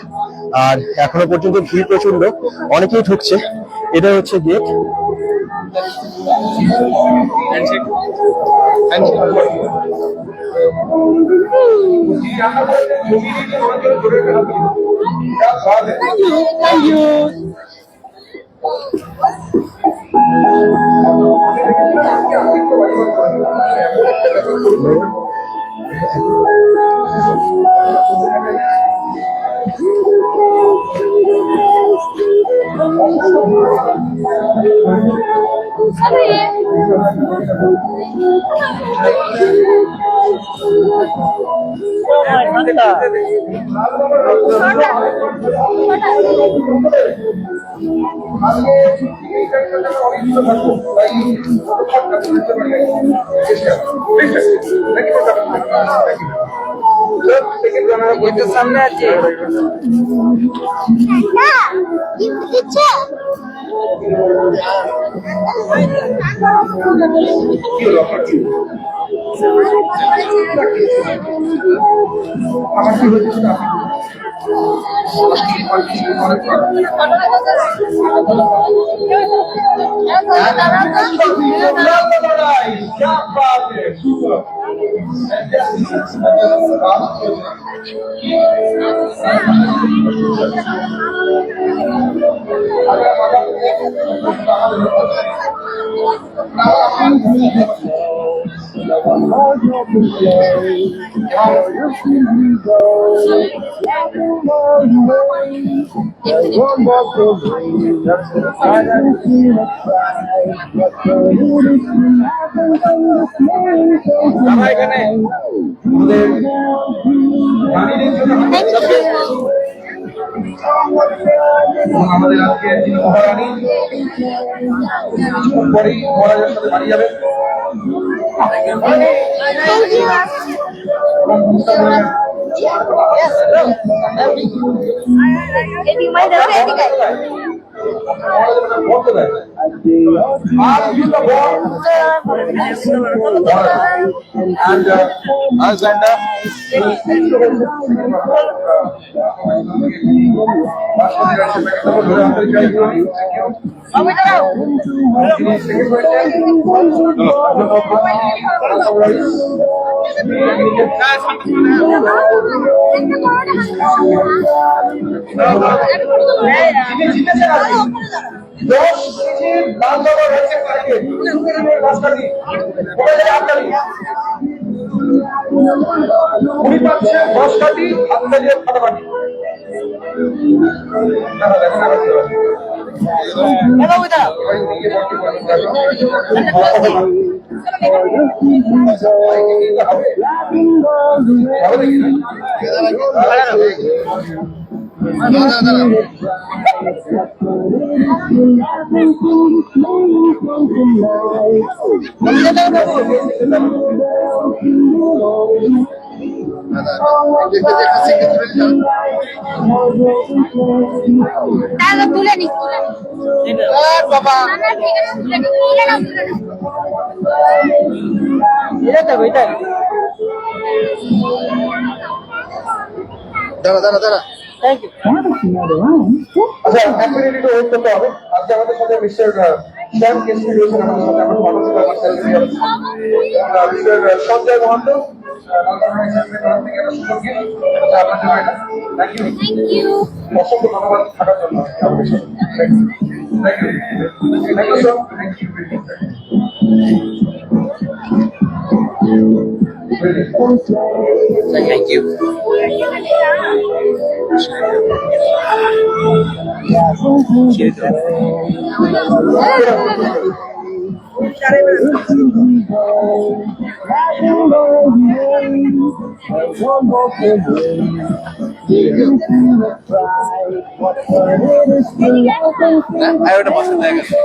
আর এখনো পর্যন্ত ভিড় প্রচন্ড, অনেকেই ঢুকছে। এটা হচ্ছে গেট। সামনে আছে আমার কি হয়েছে আমাদের আজকে যিনি মহারানী পরেই মহারাজের সাথে বাড়ি যাবেন। যিনি জিতেছেন আর কি 10 কেজির লাল জামা রয়েছে কালকে রাস্তাটি উনি পাচ্ছেন 10 কাটি হাত কাটিয়ে ফাটাফাটি তুলে নি বাবা তুলে নি এটা ওইটা দাঁড়া থ্যাংক ইউ আচ্ছা এক মিনিট একটু ওয়েট করতে হবে আজকে আমাদের সাথে মিস্টার শ্যাম কেসরি রয়েছেন আমাদের সাথে আমার কর্মসূচি mister Sanjay Mahanta thank you thank you অসংখ্য ধন্যবাদ থাকার জন্য আমাদের সাথে thank you sir thank you thank you ওটা পছন্দ হয়ে গেছে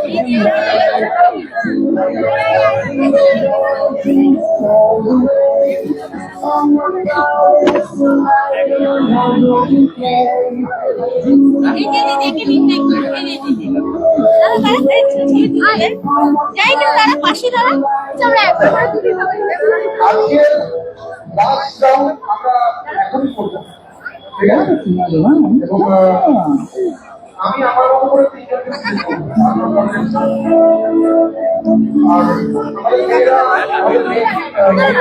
আজকে লাস্ট রাউন্ড আমরা এখনই করবো ঠিক আছে এবং আমি আমার মতো করে তিনজনকে আর আমাদের মেয়েরা আমাদের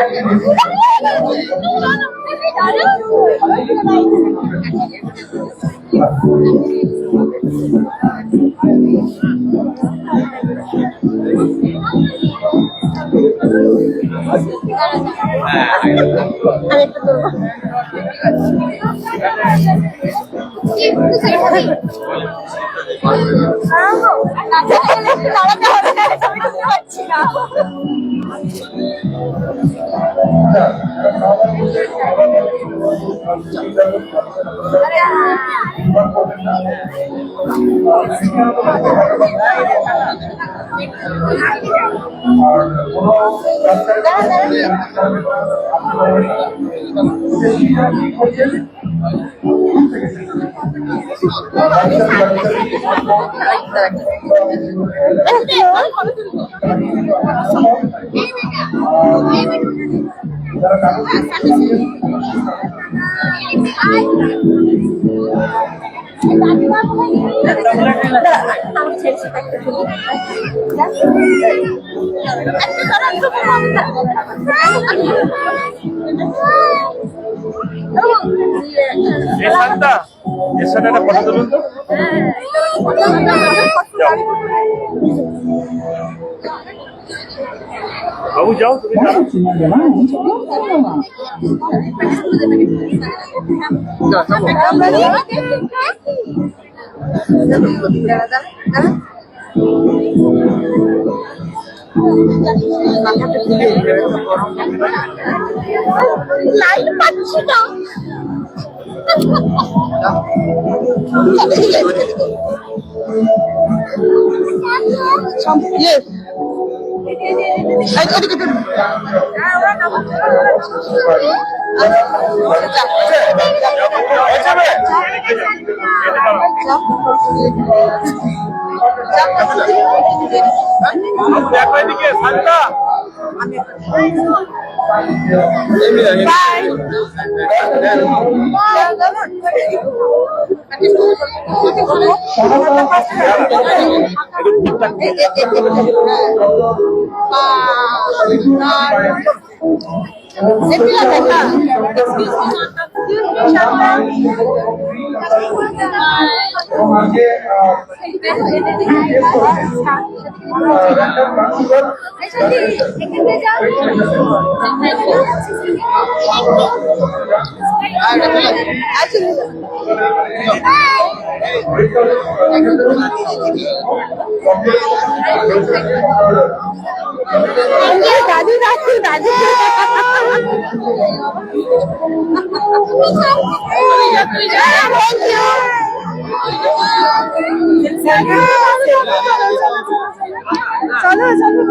এর সাথে একটা ফটো তুলুন তো বাবু যাও তুমি লাইট পাচ্ছি না ইয়েস দেখো এদিকে শান্তা সেফটি আছে দাদু দাদু দাদু চলো চলো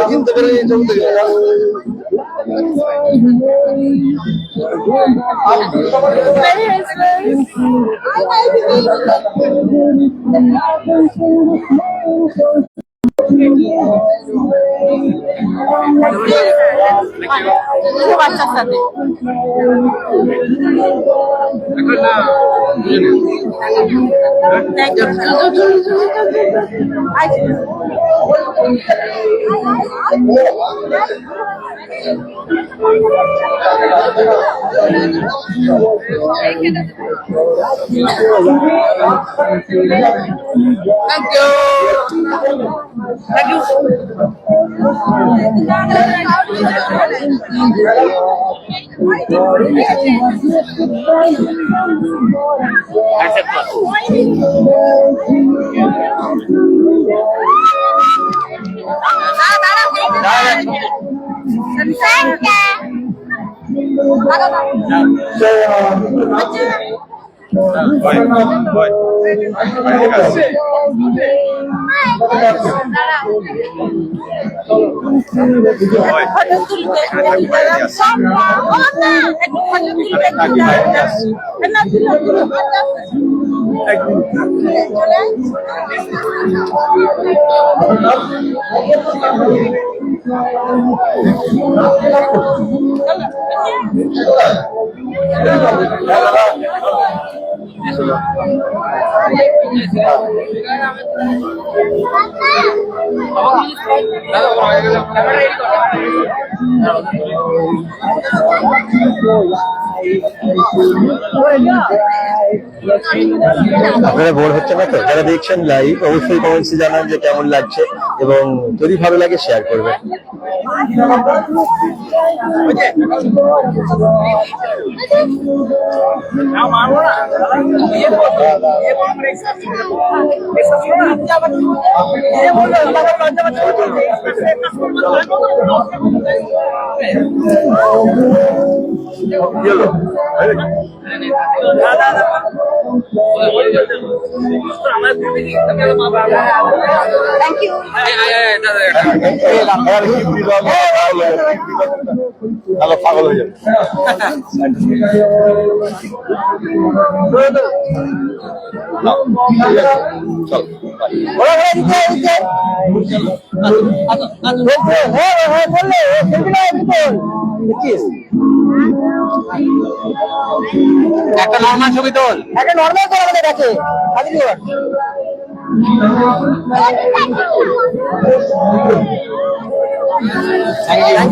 চিন্তা করে জমতে গেলে বাচ্চার সাথে আপনারা বোর হচ্ছে না তো? যারা দেখছেন লাইভ অবশ্যই কমেন্টসে জানান যে কেমন লাগছে এবং যদি ভালো লাগে শেয়ার করবেন। Thank you. পাগল হয়ে যাবে। একটা নর্মাল ছবি তোল। একটা নর্মাল করে আমাদের কাছে Thank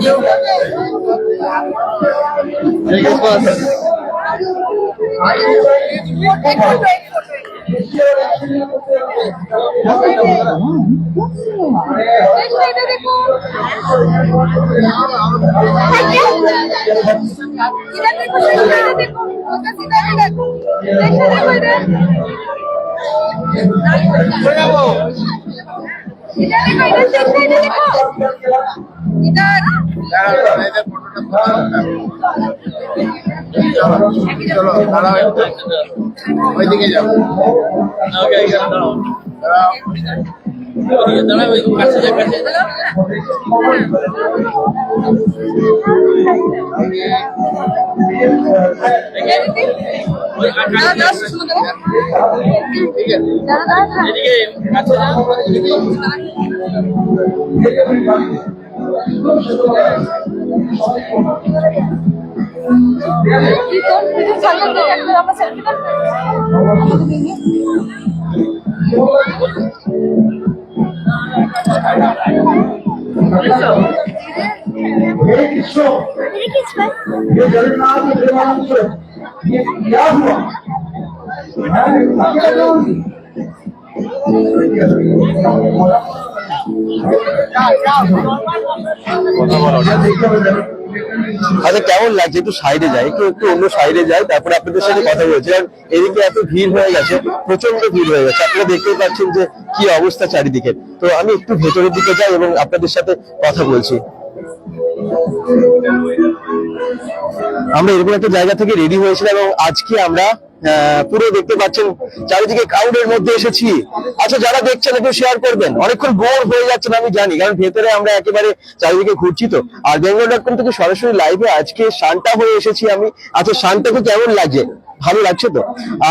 you. চলো দাঁড়াও ওইদিকে যাও मेरे कृष्ण ये जगन्नाथ देवांश ये क्या हुआ मैं अकेला जाऊंगी আচ্ছা কেমন লাগছে? একটু সাইডে যাই, একটু অন্য সাইডে যাই, তারপরে আপনাদের সাথে কথা বলছি। কারণ এদিকে এত ভিড় হয়ে গেছে, প্রচন্ড ভিড় হয়ে গেছে, আপনারা দেখতেই পাচ্ছেন যে কি অবস্থা চারিদিকে। তো আমি একটু ভেতরের দিকে যাই এবং আপনাদের সাথে কথা বলছি। আমরা এরকম একটা জায়গা থেকে রেডি হয়েছিলাম এবং আজকে আমরা পুরো দেখতে পাচ্ছেন চারিদিকে ক্রাউডের মধ্যে এসেছি। আচ্ছা যারা দেখছেন একটু শেয়ার করবেন, অনেকক্ষণ বোর হয়ে যাচ্ছেন আমি জানি, কারণ ভেতরে আমরা একেবারে চারিদিকে ঘুরছি। তো আর bengal.com থেকে সরাসরি লাইভে আজকে শান্তা হয়ে এসেছি আমি। আচ্ছা শান্তাকে কেমন লাগছে? ভালো লাগছে তো?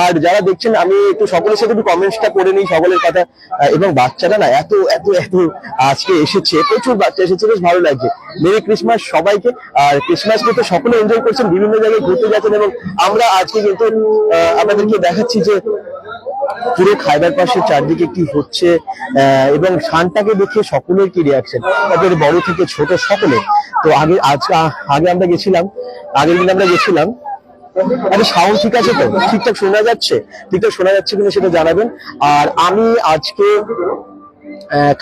আর যারা দেখছেন আমি একটু সকলের সাথে একটু কমেন্টসটা করে নিই সকলের কথা। এবং বাচ্চারা না এত এত এত আজকে এসেছে, প্রচুর বাচ্চা এসেছে, বেশ ভালো লাগছে। মেরি ক্রিসমাস সবাইকে। আর ক্রিসমাস কিন্তু সকলে এনজয় করছেন, বিভিন্ন জায়গায় ঘুরতে যাচ্ছেন এবং আমরা আজকে কিন্তু আপনাদেরকে দেখাচ্ছি যে পুরো খাইবার পাশের চারদিকে কি হচ্ছে এবং শান্তাকে দেখে সকলের কি রিয়াকশন, তারপরে বড় থেকে ছোট সকলে। তো আগে আমরা গেছিলাম, আগের দিন আমরা গেছিলাম। আরে সাউন্ড ঠিক আছে তো? ঠিকঠাক শোনা যাচ্ছে? ঠিকঠাক শোনা যাচ্ছে কিনা সেটা জানাবেন। আর আমি আজকে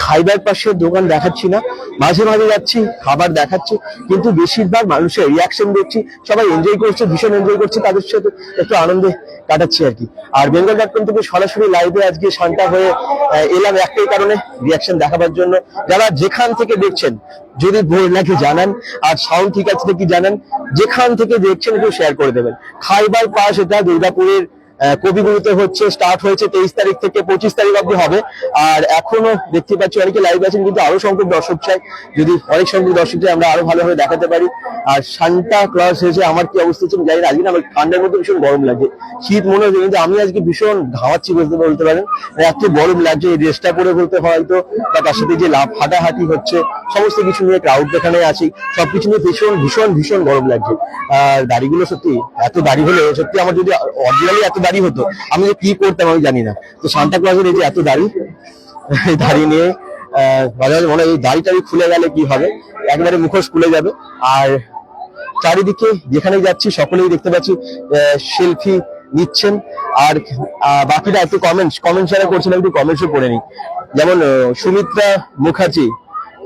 খাইবার পাশের দোকান দেখাচ্ছি না, মাঝে মাঝে যাচ্ছি, খাবার দেখাচ্ছি, কিন্তু বেশিরভাগ মানুষের রিয়াকশন দেখছি, সবাই এনজয় করছে, ভীষণ এনজয় করছে, তাদের সাথে একটু আনন্দে কাটাচ্ছি আর কি। আর bengal.com থেকে সরাসরি লাইভে আজকে শান্তা হয়ে এলাম একটাই কারণে, রিয়াকশন দেখাবার জন্য। যারা যেখান থেকে দেখছেন যদি ভোর লাগে জানান, আর সাউন্ড ঠিক আছে কি জানান, যেখান থেকে দেখছেন একটু শেয়ার করে দেবেন। খাইবার পাস এটা দুর্গাপুরের কবিগুরুতে হচ্ছে, স্টার্ট হয়েছে 23 তারিখ থেকে 25 তারিখ অব্দি হবে। আর এখনো দেখতে পাচ্ছি অনেকে লাইভ আছেন, কিন্তু আরো সংখ্যক দর্শক চাই, যদি অনেক সংখ্যক দর্শক চাই আমরা আরো ভালোভাবে দেখাতে পারি। আর সান্তা ক্লজ হয়েছে, আমার কি অবস্থা ছিল জানি না, আজকে না আমার ঠান্ডার মধ্যে ভীষণ গরম লাগছে, শীত মনে হচ্ছে, কিন্তু আমি আজকে ভীষণ ঘামাচ্ছি বলতে পারেন, এত গরম লাগছে। এই ড্রেসটা পরে বলতে হয়তো, বা তার সাথে যে হাঁটাহাঁটি হচ্ছে, সমস্ত কিছু নিয়ে ক্রাউড যেখানে আছি সবকিছু নিয়ে ভীষণ ভীষণ ভীষণ গরম লাগছে। আর দাড়িগুলো সত্যি, এত দাড়ি হলে সত্যি আমার যদি অরিজিনালি এত দাড়ি হতো আমি যে কি করতাম আমি জানি না। তো সান্তা ক্লজের এই যে এত দাড়ি নিয়ে মাঝে মাঝে মনে হয় এই দাড়িটা খুলে গেলে কি হবে, একবারে মুখোশ খুলে যাবে। আর চারিদিকে যেখানেই যাচ্ছি সকলেই দেখতে পাচ্ছি সেলফি নিচ্ছেন। আর বাকিরা একটু কমেন্ট যারা করছেন একটু কমেন্টসও করে নিই। যেমন সুমিত্রা মুখার্জি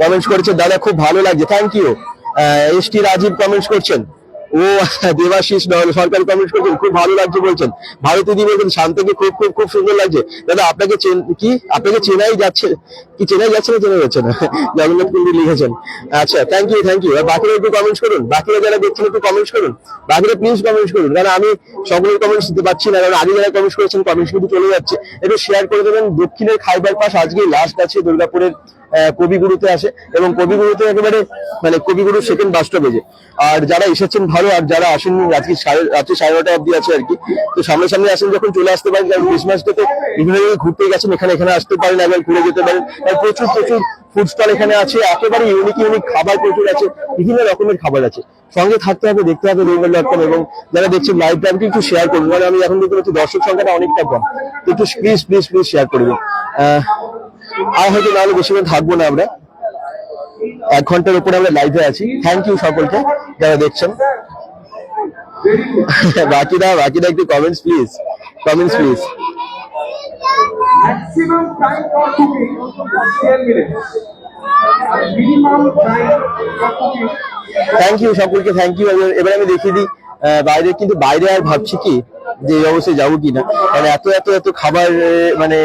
কমেন্টস করেছে, দাদা খুব ভালো লাগছে, thank you. ST Rajib comments করছেন, ও দেবাশিস সরকারি কমেন্ট করছেন, খুব ভালো লাগছে বলছেন। ভারতী দি বলছেন শান্তকে খুব খুব খুব সুন্দর লাগছে। দাদা আপনাকে আপনাকে চেনাই যাচ্ছে কি, চেনাই যাচ্ছে না চেনা যাচ্ছে না, জগন্নাথ কুন্ডু লিখেছেন। আচ্ছা থ্যাংক ইউ। আর বাকিরা একটু কমেন্টস করুন, বাকিরা যারা দেখছেন একটু কমেন্টস করুন, বাকিরা প্লিজ কমেন্টস করুন, কারণ আমি সকলের কমেন্টস দিতে পারছি না, কারণ আগে যারা কমেন্টস করেছেন কমেন্টস কিন্তু চলে যাচ্ছে। একটু শেয়ার করে দেবেন। দক্ষিণের খাইবার পাস আজকে লাস্ট আছে দুর্গাপুরের কবিগুরুতে আসে এবং কবিগুরুতে একেবারে মানে কবিগুরু সেকেন্ড বাসটা বেজে। আর যারা এসেছেন ভালো, আর যারা আসেননি রাত্রি 9:30 অব্দি আছে আর কি। তো সামনে আসেন যখন চলে আসতে পারেন, কারণ ক্রিসমাসটা তো বিভিন্ন জায়গায় ঘুরতে গেছেন, এখানে আসতে পারেন, একবার ঘুরে যেতে পারেন। আর প্রচুর ফুড স্টল এখানে আছে, একেবারে ইউনিক খাবার প্রচুর আছে, বিভিন্ন রকমের খাবার আছে। সঙ্গে থাকতে হবে, দেখতে হবে bengal.com। এবং যারা দেখছেন লাইভ টাইমটি একটু শেয়ার করুন, কারণ আমি এখন দেখতে পাচ্ছি দর্শক সংখ্যাটা অনেকটা কম। তো একটু প্লিজ শেয়ার করবেন। আর হয়তো নাহলে বেশিক্ষণ থাকবো না, আমরা 1 ঘন্টার উপরে আমরা লাইভে আছি। থ্যাংক ইউ সকলকে যারা দেখছেন। বাকিরা একটু comments please. maximum time for cooking 10 minutes. Minimum time for cooking. Thank you সকলকে, থ্যাংক ইউ। এবার আমি দেখিয়ে দিই বাইরে, কিন্তু বাইরে আর ভাবছি কি যে এই অবস্থায় যাবো কিনা, কারণ এত খাবার, মানে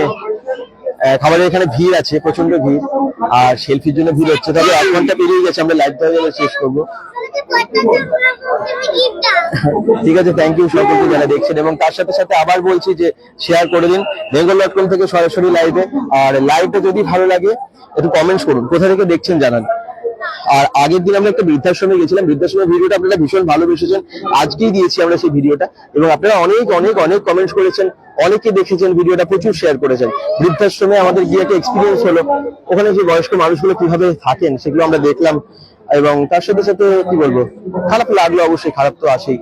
খাবারের এখানে ভিড় আছে, প্রচন্ড ভিড়, আর সেলফির জন্য ভিড় হচ্ছে। তবে 1 ঘন্টা পেরিয়ে গেছে, আমরা লাইভটা শেষ করবো। ঠিক আছে, থ্যাংক ইউ সকলকে যারা দেখছেন। এবং তার সাথে আবার বলছি যে শেয়ার করে দিন bengal.com থেকে সরাসরি লাইভে। আর লাইভটা যদি ভালো লাগে একটু কমেন্টস করুন, কোথা থেকে দেখছেন জানান। আর আগের দিন আমরা একটা বৃদ্ধাশ্রমে গেছিলাম, বৃদ্ধাশ্রমের ভিডিওটা আপনারা ভীষণ ভালোবেসেছেন, আজকেই দিয়েছি আমরা সেই ভিডিওটা। এবং আপনারা অনেক কমেন্টস করেছেন, অনেকে দেখেছেন ভিডিওটা, প্রচুর শেয়ার করেছেন। বৃদ্ধাশ্রমে আমাদের গিয়ে একটা এক্সপিরিয়েন্স হলো, ওখানে যে বয়স্ক মানুষগুলো কিভাবে থাকেন সেগুলো আমরা দেখলাম। এবং তার সাথে কি বলবো, খারাপ লাগলো, অবশ্যই খারাপ তো আসেই।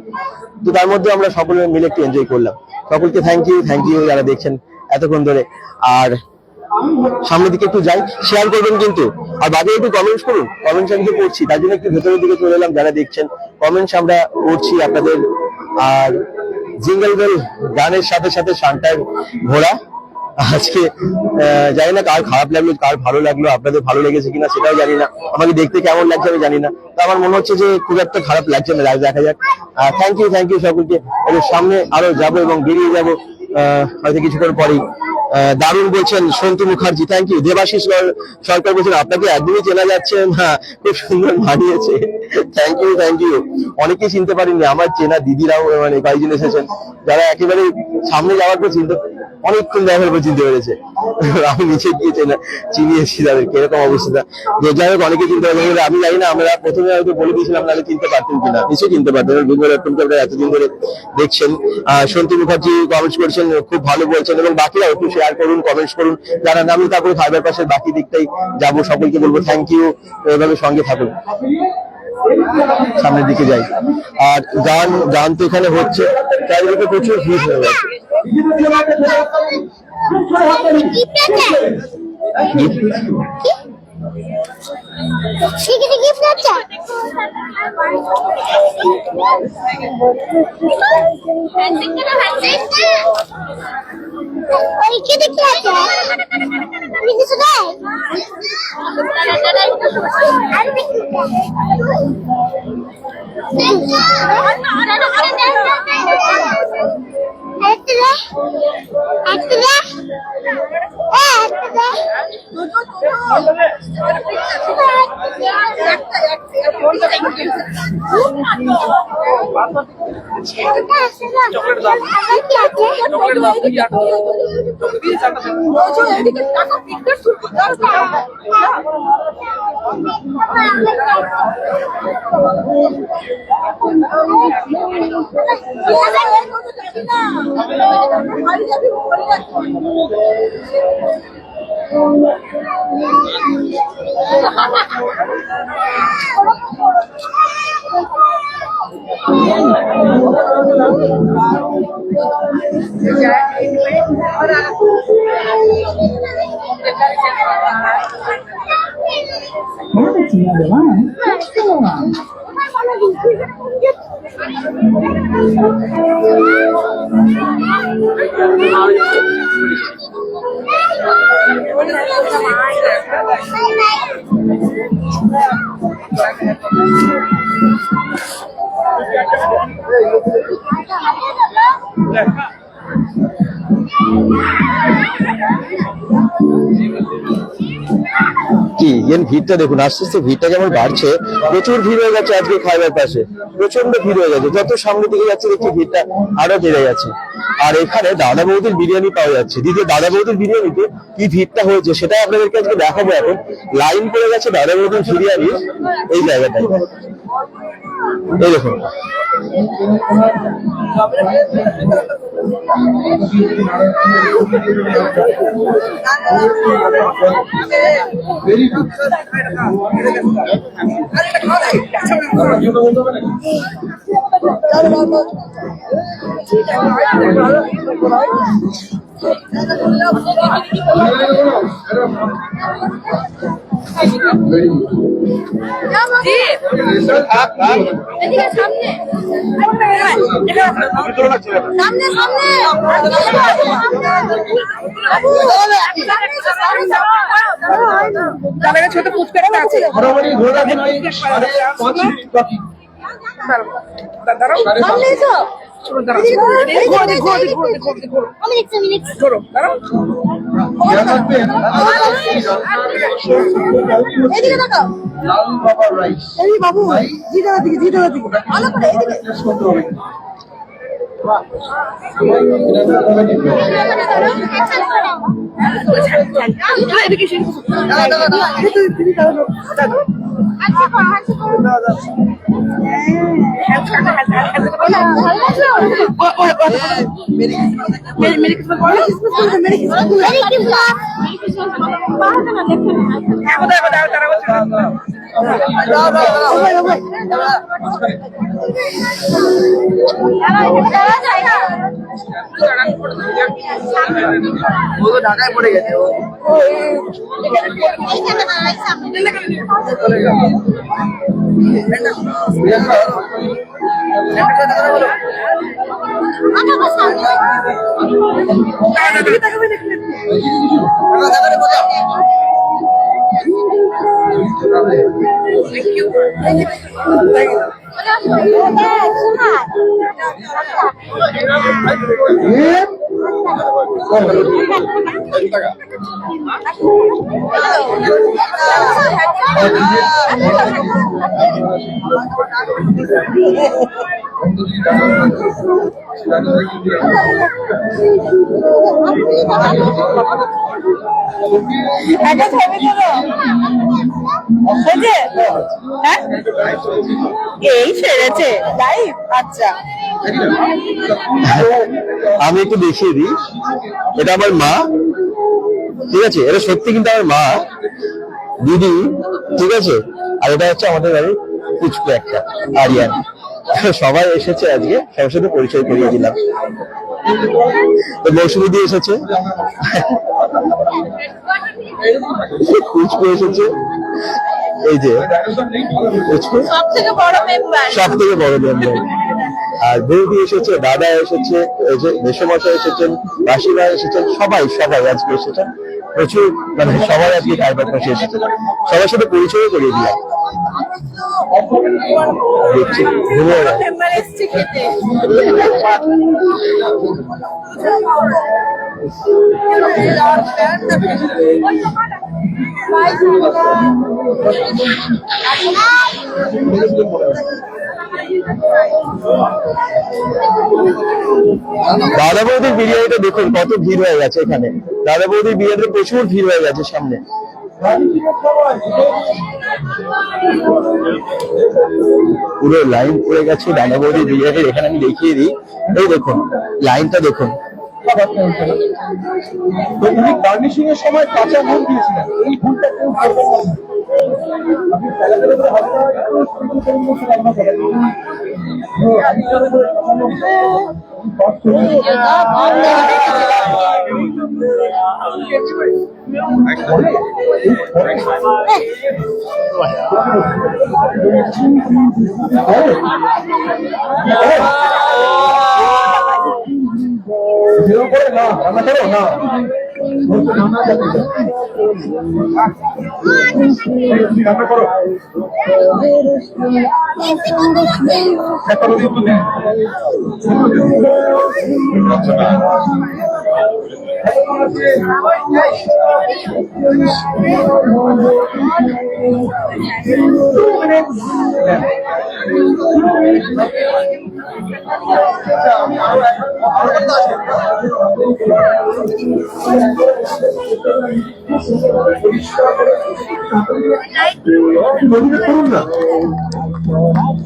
তো তার মধ্যে আমরা সকলে মিলে একটু এনজয় করলাম। সকলকে থ্যাংক ইউ যারা দেখছেন এতক্ষণ ধরে। আর সামনের দিকে একটু যাই, শেয়ার করবেন কিন্তু, আর বাকি একটু কমেন্টস করুন। কমেন্টস আমি তো করছি, তার জন্য একটু ভেতরের দিকে চলে এলাম। যারা দেখছেন কমেন্টস আমরা করছি আপনাদের। আর জিঙ্গল বেল গানের সাথে শান্তার ঘোড়া আজকে জানি না কার খারাপ লাগলো, কার ভালো লাগলো, আপনাদের ভালো লেগেছে কিনা সেটাও জানি না, আমাকে দেখতে কেমন লাগছে আমি জানি না। তো আমার মনে হচ্ছে যে খুব একটা খারাপ লাগছে না, দেখা যাক। থ্যাংক ইউ সকলকে। সামনে আরো যাবো এবং বেরিয়ে যাবো হয়তো কিছুক্ষণ পরেই। দারুণ বলছেন সন্তু মুখার্জি, থ্যাংক ইউ। দেবাশিস সরকার বলছেন আপনাকে একদমই চেনা যাচ্ছে না, খুব সুন্দর মানিয়েছে। Thank you. অনেকেই চিনতে পারেননি, আমার চেনা দিদিরাও মানে কয়েকজন এসেছেন, যারা একেবারে সামনে যাওয়ার পর অনেকক্ষণ দেখার পর চিনতে পেরেছে। আমি নিচে গিয়ে চিনিয়েছি তাদেরকে, এরকম অবস্থা। যাই হোক, অনেকে চিনতে পারবেন, আমি জানি না, আমরা প্রথমে হয়তো বলে দিয়েছিলাম, নাহলে চিনতে পারতেন কিনা, নিশ্চয়ই চিনতে পারতেন। bengal.com-কে আপনারা এতদিন ধরে দেখছেন। সন্তু মুখার্জি কমেন্টস করেছেন, খুব ভালো বলছেন। এবং বাকিরা একটু শেয়ার করুন, কমেন্টস করুন। যারা নামি তারপরে ফাইবার পাশের বাকি দিকটাই যাবো, সকলকে বলবো থ্যাংক ইউ, এভাবে সঙ্গে থাকুন। সামনের দিকে যাই। আর গান তো এখানে হচ্ছে, চারিদিকে প্রচুর ভিড় হয়ে গেছে। কি এর ভিড়টা দেখুন, আস্তে আস্তে ভিড়টা কেমন বাড়ছে। প্রচুর ভিড় হয়ে গেছে আজকে খাইবার পাশে, প্রচন্ড ভিড় হয়ে গেছে। যত সামনে দিকে যাচ্ছে দেখছি ভিড়টা আরো বেড়ে যাচ্ছে। আর এখানে দাদা বৌদির বিরিয়ানি পাওয়া যাচ্ছে। দ্বিতীয় দাদা বৌদির বিরিয়ানিতে কি ভিড়টা হয়েছে সেটা আপনাদেরকে আজকে দেখাবো। এখন লাইন পড়ে গেছে দাদা বৌদির বিরিয়ানির এই জায়গাটায়। এই দেখুন, ভেরি গুড। এদিকে সামনে সামনে সামনে তার ছোট ফুচকাটা আছে। মোটামুটি ধরে রাখুন ওই 5.5 মিনিট বাকি। দাঁড়াও সামনে এসো। খেয়াল রাখবেন, এদিকে তাকাও। লাল বাবা রাইস এই বাবু জিটার দিকে ভালো করে এদিকে। টেস্ট করতে হবে। ঢাকায় পড়ে গেছে ও। একটা ছবি তোলো হয়েছে? হ্যাঁ এই সেরেছে লাইভ। আচ্ছা আমি একটু দেখিয়ে দিই, এটা আমার মা, ঠিক আছে? এটা সত্যি কিন্তু আমার মা, দিদি, ঠিক আছে? আর এটা হচ্ছে আমাদের বাড়ির পুচকু একটা আরিয়ান। সবাই এসেছে আজকে, সবার সাথে পরিচয় করিয়ে দিলাম। তো মৌসুমী দিয়ে এসেছে, পুচকু এসেছে, এই যে পুচকু সব থেকে বড় মেম্বার। সব থেকে বড় মেম্বার। আর বৌদি এসেছে, দাদা এসেছে, এই যে মেসোমশাই এসেছেন, মাসিমা এসেছেন, সবাই আজকে এসেছেন। প্রচুর মানে সবাই আজকে খাইবার পাশে এসেছে, সবার সাথে পরিচয় করিয়ে দিলাম। দেখছি ঘুরে ওরা। মেম্বার এসছে খেতে। দাদা বৌদির বিরিয়ানিটা দেখুন কত ভিড় হয়ে গেছে এখানে। দাদা বৌদির বিরিয়ানিতে প্রচুর ভিড় হয়ে গেছে সামনে। পুরো লাইন পড়ে গেছে দাদা বৌদির বিরিয়ানির। এখানে আমি দেখিয়ে দিই, এই দেখুন লাইনটা দেখুন। তো উনি গার্নিশিং এর সময় কাঁচা নুন দিয়েছিলেন, এই ভুলটা কেউ করবেন না। আপনি স্যালাডের উপরে হালকা একটু সরু মরিচ রান্না করেন। না রান্না করো না, রান্না করো। একটা করুন না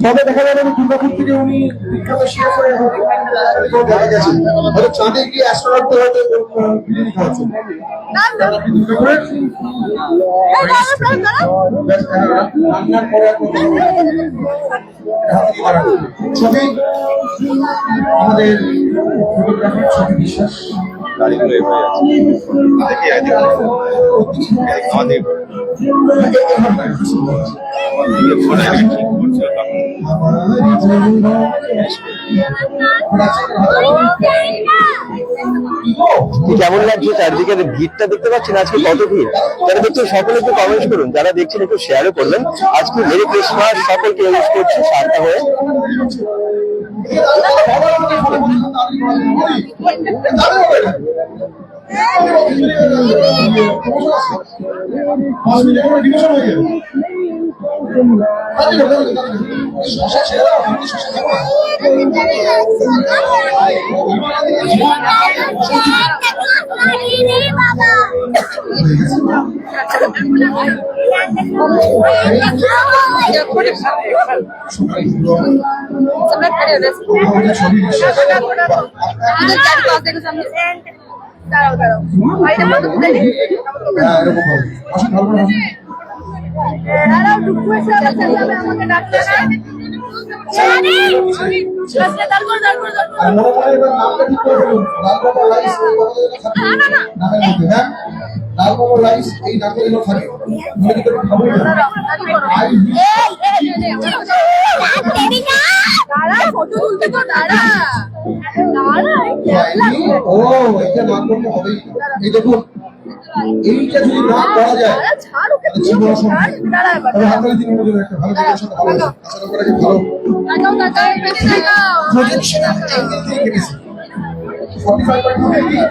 তবে দেখা যাবে দুর্গাপুর থেকে উনি বিখ্যাত শেফ হয়ে দেখা গেছে হয়তো চাঁদে গিয়ে অ্যাস্ট্রোনটদের হয়তো বিরিয়ানি খাওয়াচ্ছেন আপনি দুর্গাপুরের রান্নার পরে ছবি আমাদের ফটোগ্রাফার ছবি বিশ্বাস গাড়িগুলো এভাবে আছে আমাদের ফোনে ঠিক করছে কেমন লাগছে চারদিকে ভিড়টা দেখতে পাচ্ছেন আজকে কত ভিড় যারা দেখছেন সকলে একটু কমেন্ট করুন, যারা দেখছেন একটু শেয়ারও করবেন। আজকে মেরি ক্রিসমাস সকলকে উইশ করছি শান্তা হয়ে। লালবাবা রাইস এই নামগুলো থাকে ও এটা নাম করতে হবেই। এই দেখুন এইটা যদি না করা যায় জীবন তবে হাততালি দিন একটা ভালো জায়গার সাথে ভালো আশা করা যায় ভালো 45.2 degree,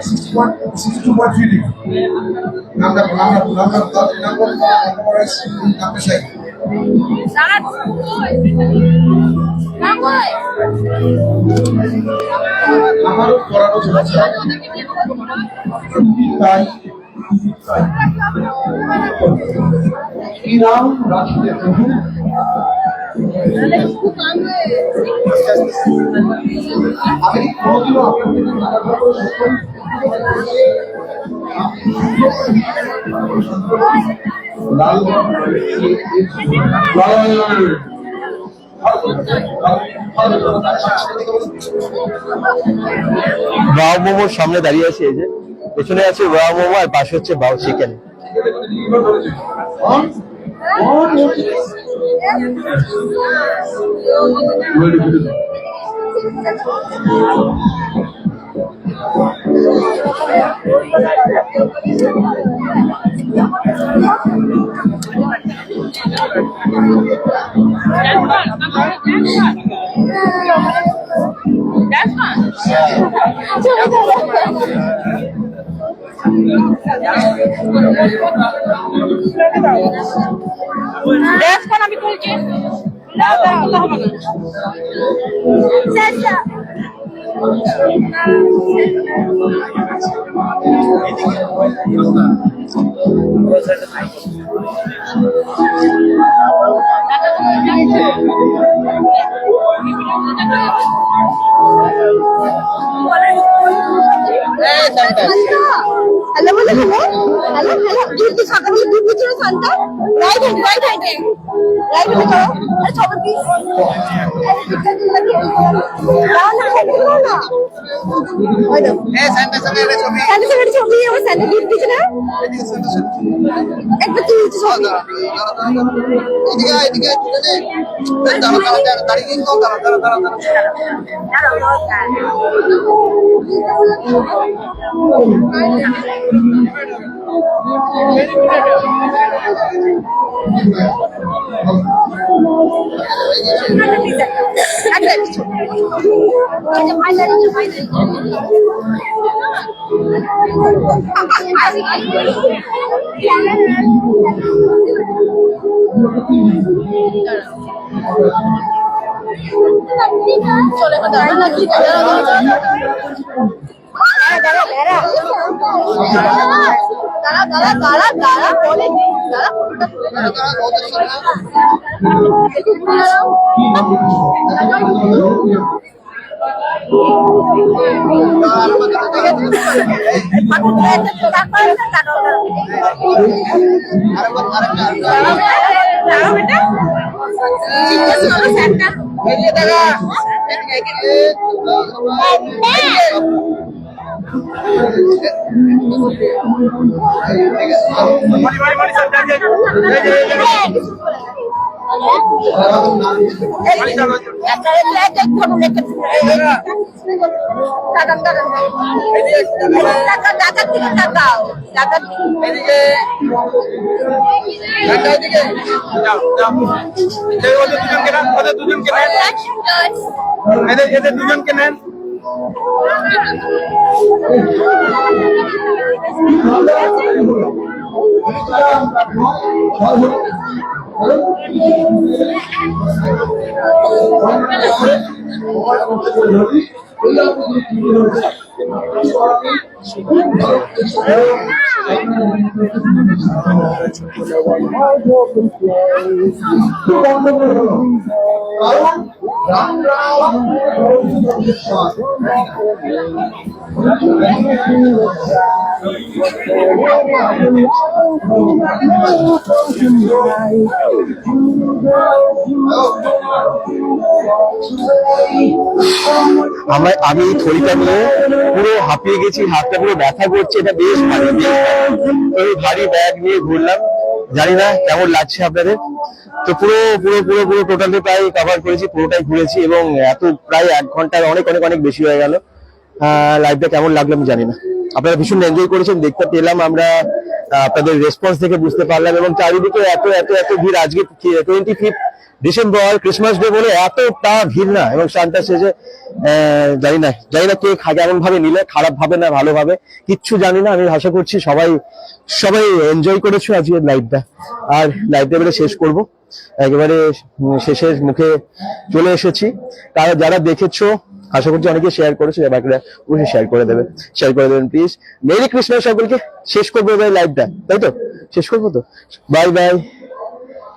62.3 degree. Number side. আমারও করানো চলছে তাই কি নাম রাখতে প্রভু আমি কোনোদিনও আপনার থেকে টাকা লাল বাউ মোমোর সামনে দাঁড়িয়ে আছে, এই যে পেছনে আছে বাউ মোমো আর পাশে হচ্ছে বাউ চিকেন। আমি বলছি হ্যালো বলে হ্যালো হ্যালো হ্যালো দুধ তো সাদা দিয়ে দুধ দিচ্ছিল Shanta right hand right hand করো আরে ছবি প্লিজ ছবি আমার স্যান্ডেল দুধ দিচ্ছে না একবার তুই ছবি চলে দাঁড়া নাকি দাঁড়া বলে দুজনকে নেন আমি থলিটা নিয়ে পুরো হাঁপিয়ে গেছি, হাতটা পুরো ব্যথা করছে। এটা বেশ ভারী, এই ভারী ব্যাগ নিয়ে ঘুরলাম। জানি না কেমন লাগছে আপনাদের। তো পুরো পুরো পুরো পুরো টোটালি প্রায় কভার করেছি, পুরোটাই ঘুরেছি এবং এত প্রায় 1 ঘন্টার অনেক অনেক অনেক বেশি হয়ে গেল। লাইভটা কেমন লাগলো আমি জানি না, আপনারা ভীষণ এনজয় করেছেন দেখতে পেলাম আমরা, আপনাদের রেসপন্স থেকে বুঝতে পারলাম। এবং চারিদিকে এত এত এত ভিড়। আজকে 25 ডিসেম্বর ক্রিসমাস ডে বলে এতটা ভিড় না। এবং শান্তা শেষে জানি না কে কেমন ভাবে নিলে, খারাপ ভাবে না ভালো ভাবে কিচ্ছু জানি না। আমি আশা করছি সবাই এনজয় করেছো আজকের লাইভটা। আর লাইভটা এবারে শেষ করব, একেবারে শেষের মুখে চলে এসেছি। তারা যারা দেখেছো আশা করছি অনেকে শেয়ার করেছে, বাকিরা অবশ্যই শেয়ার করে দেবেন প্লিজ। মেরি ক্রিসমাস সকলকে। শেষ করবো এবার লাইভটা, তাই তো? শেষ করবো তো? Bye bye.